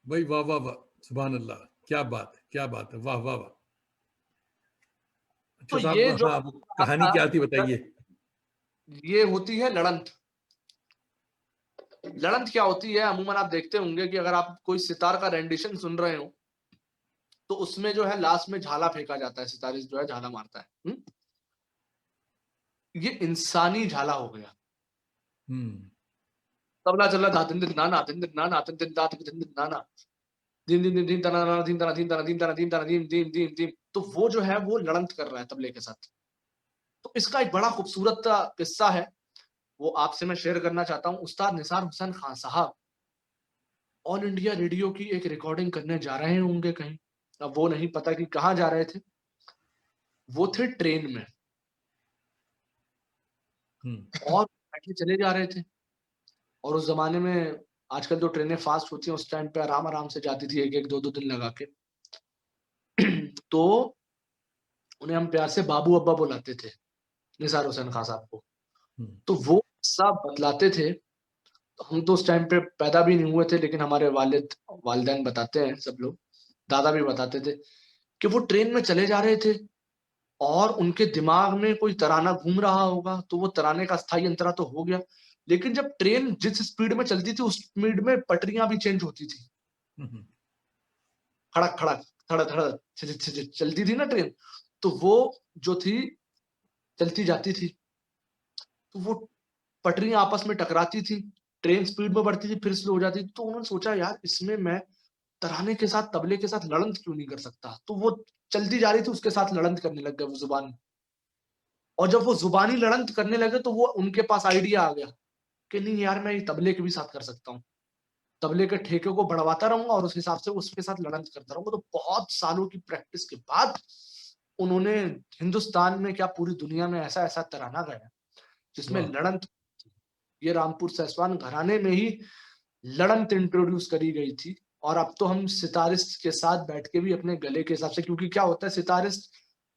भाई वाह वाह वाह, सुभान अल्लाह, क्या बात है, क्या बात है, वाह वाह वाह। अच्छा तो साहब, ये जो हाँ, वो कहानी क्या थी बताइए। ये होती है लड़ंत। लड़ंत क्या होती है, अमूमन आप देखते होंगे कि अगर आप कोई सितार का रेंडिशन सुन रहे हो तो उसमें जो है लास्ट में झाला फेंका जाता है, सितारिस्ट जो है झाला मारता है। ये इंसानी झाला हो गया। तबला चल रहा था, दिन दिन नाना दिन दिन नाना दिन दिन दात दिन दिन नाना दिन दिन दिन दिन तना नाना दिन तना दिन तना दिन तना दिन तना दिन दिन दिन दिन, तो वो जो है वो लड़ंत कर रहा है तबले के साथ। तो इसका एक बड़ा खूबसूरत किस्सा है, वो आपसे मैं शेयर करना चाहता हूँ। उस्ताद निसार हुसैन खान साहब ऑल इंडिया रेडियो की एक रिकॉर्डिंग करने जा रहे होंगे कहीं, अब वो नहीं पता कि कहाँ जा रहे थे। वो थे ट्रेन में और बैठे चले जा रहे थे। और उस जमाने में आजकल जो ट्रेनें फास्ट होती हैं, उस टाइम पे आराम आराम से जाती थी, एक एक दो दो दिन लगा के। तो उन्हें हम प्यार से बाबू अब्बा बुलाते थे, निसार हुसैन खान साहब को। तो वो सब बतलाते थे। तो हम तो उस टाइम पे पैदा भी नहीं हुए थे, लेकिन हमारे वालिद वालिदैन बताते हैं, सब लोग दादा भी बताते थे कि वो ट्रेन में चले जा रहे थे और उनके दिमाग में कोई तराना घूम रहा होगा, तो वो तराने का स्थायी अंतरा तो हो गया, लेकिन जब ट्रेन जिस स्पीड में चलती थी उस स्पीड में पटरियां भी चेंज होती थी। खड़क खड़क थड़ थड़ चलती थी ना ट्रेन, तो वो जो थी चलती जाती थी, तो वो पटरियां आपस में टकराती थी, ट्रेन स्पीड में बढ़ती थी फिर स्लो हो जाती थी। तो उन्होंने सोचा यार इसमें मैं तराने के साथ तबले के साथ लड़ंत क्यों नहीं कर सकता। तो वो चलती जा रही थी, उसके साथ लड़ंत करने लग गए वो जुबान। और जब वो जुबानी लड़ंत करने लगे तो वो उनके पास आइडिया आ गया कि नहीं यार मैं ये तबले के भी साथ कर सकता हूँ, तबले के ठेके को बढ़वाता रहूंगा और उस हिसाब से उसके साथ लड़ंत करता रहूंगा। तो बहुत सालों की प्रैक्टिस के बाद उन्होंने हिंदुस्तान में क्या पूरी दुनिया में ऐसा ऐसा तराना गाया जिसमें लड़ंत, ये रामपुर सैसवान घराने में ही लड़ंत इंट्रोड्यूस करी गई थी। और अब तो हम सितारिस्ट के साथ बैठ के भी अपने गले के हिसाब से, क्योंकि क्या होता है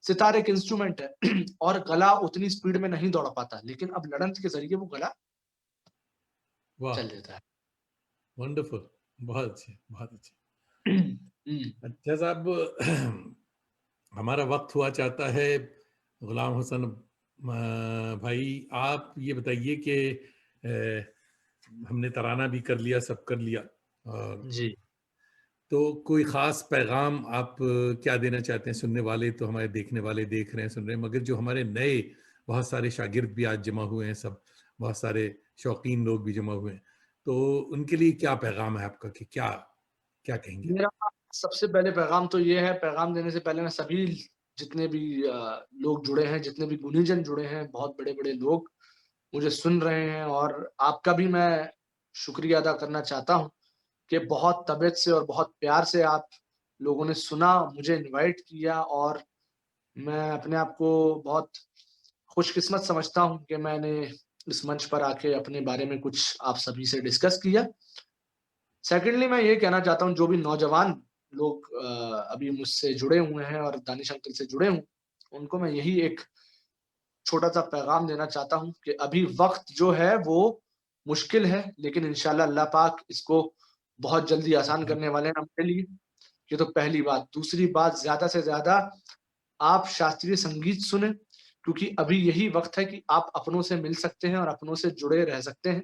सितार एक इंस्ट्रूमेंट है और गला उतनी स्पीड में नहीं दौड़ पाता, लेकिन अब लड़ंत के जरिए वो गला चल देता है। वंडरफुल, बहुत अच्छे, बहुत अच्छे। अच्छा साहब, हमारा वक्त हुआ चाहता है। गुलाम हुसैन भाई, आप ये बताइए कि हमने तराना भी कर लिया, सब कर लिया, जी, तो कोई खास पैगाम आप क्या देना चाहते हैं? सुनने वाले तो हमारे देखने वाले देख रहे हैं, सुन रहे हैं, मगर जो हमारे नए बहुत सारे शागिर्द भी आज जमा हुए हैं, सब बहुत सारे शौकीन लोग भी जमा हुए हैं, तो उनके लिए क्या पैगाम है आपका कि क्या क्या कहेंगे? मेरा सबसे पहले पैगाम तो ये है, पैगाम देने से पहले मैं सभी जितने भी लोग जुड़े हैं, जितने भी गुणीजन जुड़े हैं, बहुत बड़े-बड़े लोग मुझे सुन रहे हैं, और आपका भी मैं शुक्रिया अदा करना चाहता हूँ कि बहुत तबीयत से और बहुत प्यार से आप लोगों ने सुना, मुझे इनवाइट किया, और मैं अपने आप को बहुत खुशकिस्मत समझता हूँ कि मैंने इस मंच पर आके अपने बारे में कुछ आप सभी से डिस्कस किया। सेकंडली मैं ये कहना चाहता हूँ, जो भी नौजवान लोग अभी मुझसे जुड़े हुए हैं और दानिश अंकल से जुड़े हूँ, उनको मैं यही एक छोटा-सा पैगाम देना चाहता हूँ कि अभी वक़्त जो है वो मुश्किल है, लेकिन इंशाअल्लाह अल्लाह पाक इसको बहुत जल्दी आसान करने वाले हैं हमारे लिए। ये तो पहली बात। दूसरी बात, ज़्यादा से ज़्यादा आप शास्त्रीय संगीत सुनें, क्योंकि अभी यही वक़्त है कि आप अपनों से मिल सकते हैं और अपनों से जुड़े रह सकते हैं।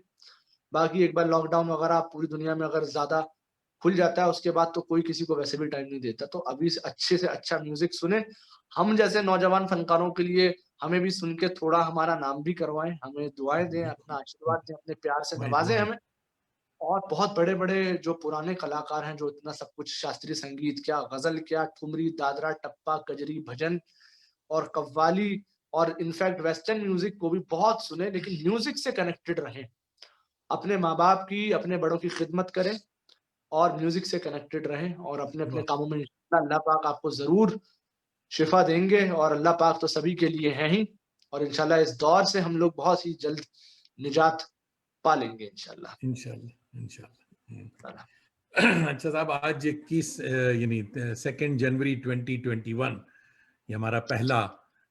बाकी एक बार लॉकडाउन वगैरह पूरी दुनिया में अगर ज़्यादा खुल जाता है, उसके बाद तो कोई किसी को वैसे भी टाइम नहीं देता। तो अभी से अच्छा म्यूज़िक सुनें। हम जैसे नौजवान फनकारों के लिए हमें भी सुन के थोड़ा हमारा नाम भी करवाएँ, हमें दुआएँ दें, अपना आशीर्वाद दें, अपने प्यार से दुआएं नवाज़ें दुआएं। हमें। और बहुत बड़े-बड़े जो पुराने कलाकार हैं, जो इतना सब कुछ शास्त्रीय संगीत क्या, ग़ज़ल क्या, ठुमरी, दादरा, टप्पा, कजरी, भजन और कव्वाली, और इनफैक्ट वेस्टर्न म्यूज़िक को भी बहुत सुने, लेकिन म्यूज़िक से कनेक्टेड रहें। अपने माँ-बाप की, अपने बड़ों की खिदमत करें और म्यूज़िक से कनेक्टेड रहें, और अपने-अपने बहुत कामों में इंशाअल्लाह अल्लाह पाक आपको ज़रूर शिफ़ा देंगे, और अल्लाह पाक तो सभी के लिए हैं ही, और इंशाअल्लाह इस दौर से हम लोग बहुत ही जल्द निजात पा लेंगे इंशाअल्लाह। इंशाल्लाह इंशाल्लाह। अच्छा साहब, आज 21 यानी 2 जनवरी 2021, ये हमारा पहला,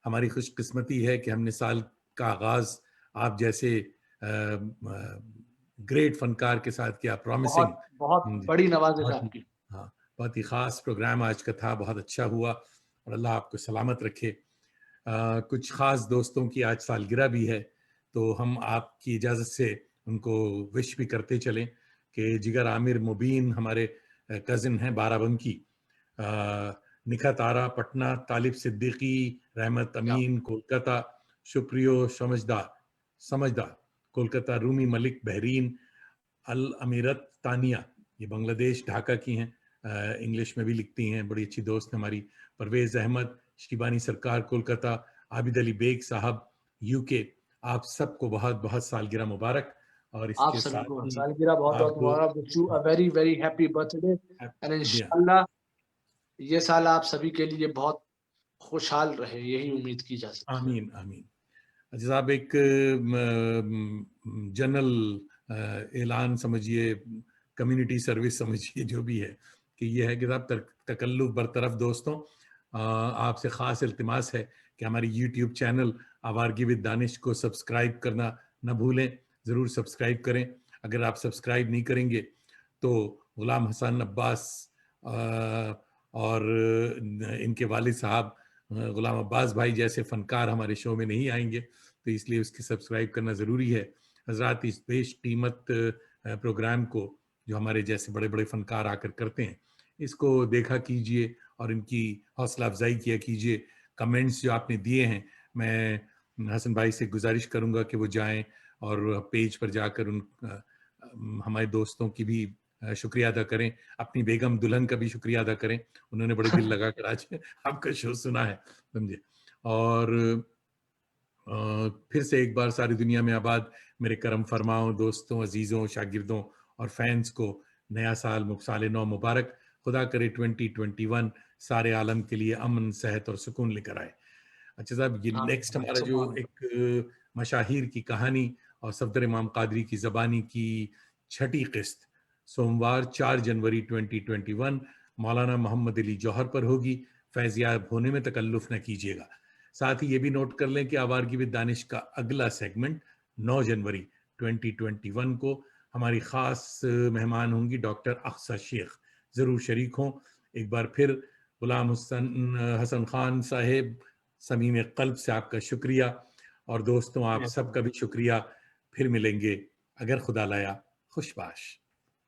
हमारी खुशकिस्मती है कि हमने साल का आगाज आप जैसे ग्रेट फनकार के साथ किया, प्रॉमिसिंग। बहुत, बहुत बड़ी नवाज़िश बहुत ही, आपकी। हाँ, बहुत ही खास प्रोग्राम आज का था, बहुत अच्छा हुआ और अल्लाह आपको सलामत रखे। कुछ खास दोस्तों की आज सालगिरह भी है, तो हम आपकी इजाज़त से उनको विश भी करते चलें कि जिगर आमिर मुबीन हमारे कज़िन हैं बाराबंकी, निखत आरा पटना, तालिब सिद्दीकी, रहमत क्या अमीन कोलकाता, शुक्रियो समझदार समझदार कोलकाता, रूमी मलिक बहरीन, अल अमीरत तानिया, ये बांग्लादेश ढाका की हैं, इंग्लिश में भी लिखती हैं, बड़ी अच्छी दोस्त हैं हमारी। परवेज़ अहमद, शिबानी सरकार कोलकाता, आबिद अली बेग साहब यूके, आप सबको बहुत बहुत सालगिरह मुबारक। और आप इसके सभी साथ को ही सालगिरह बहुत-बहुत आपको मुबारक। Wish you a very, very happy birthday, and Diya. इंशाअल्लाह ये साल आप सभी के लिए बहुत खुशहाल रहे, यही उम्मीद की जा सकती है। आमीन आमीन। अच्छा साहब, एक जनरल ऐलान समझिए, कम्युनिटी सर्विस समझिए, जो भी है, कि ये है कि साहब तकल्लुफ बरतरफ दोस्तों, आपसे ख़ास इल्तिमास है कि हमारी यूट्यूब चैनल आवारगी विद दानिश को सब्सक्राइब करना न भूलें। ज़रूर सब्सक्राइब करें। अगर आप सब्सक्राइब नहीं करेंगे तो ग़ुलाम हसन अब्बास और इनके वालिद साहब ग़ुलाम अब्बास भाई जैसे फ़नकार हमारे शो में नहीं आएंगे, तो इसलिए उसकी सब्सक्राइब करना ज़रूरी है। हज़रात, इस बेश कीमत प्रोग्राम को जो हमारे जैसे बड़े बड़े फ़नकार आकर करते हैं, इसको देखा कीजिए और इनकी हौसला अफजाई किया कीजिए। कमेंट्स जो आपने दिए हैं, मैं हसन भाई से गुजारिश करूँगा कि वो जाएं और पेज पर जाकर उन हमारे दोस्तों की भी शुक्रिया अदा करें, अपनी बेगम दुल्हन का भी शुक्रिया अदा करें। उन्होंने बड़े दिल लगाकर आज आपका शो सुना है, समझे। और फिर से एक बार सारी दुनिया में आबाद मेरे करम फरमाओं दोस्तों, अजीज़ों, शागिर्दों और फैंस को नया साल साल नौ मुबारक। खुदा करे 2021 सारे आलम के लिए अमन, सेहत और सुकून लेकर आए। अच्छा साहब, ये नेक्स्ट आमीन, हमारा जो सुभान अल्लाह। एक मशाहिर की कहानी और सफदर इमाम कादरी की ज़बानी की छठी किस्त सोमवार 4 जनवरी 2021 मौलाना मोहम्मद अली जौहर पर होगी। फैज़याब होने में तकल्लुफ़ न कीजिएगा। साथ ही ये भी नोट कर लें कि आवारगी विद दानिश का अगला सेगमेंट 9 जनवरी 2021 को हमारी ख़ास मेहमान होंगी डॉक्टर अक्सा शेख। ज़रूर शरीक हों। एक बार फिर गुलाम हसन खान साहेब, समीम क़ल्ब से आपका शुक्रिया, और दोस्तों आप सबका भी शुक्रिया। फिर मिलेंगे अगर खुदा लाया खुशबाश।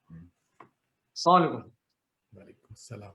अस्सलाम वालेकुम। वालेकुम सलाम।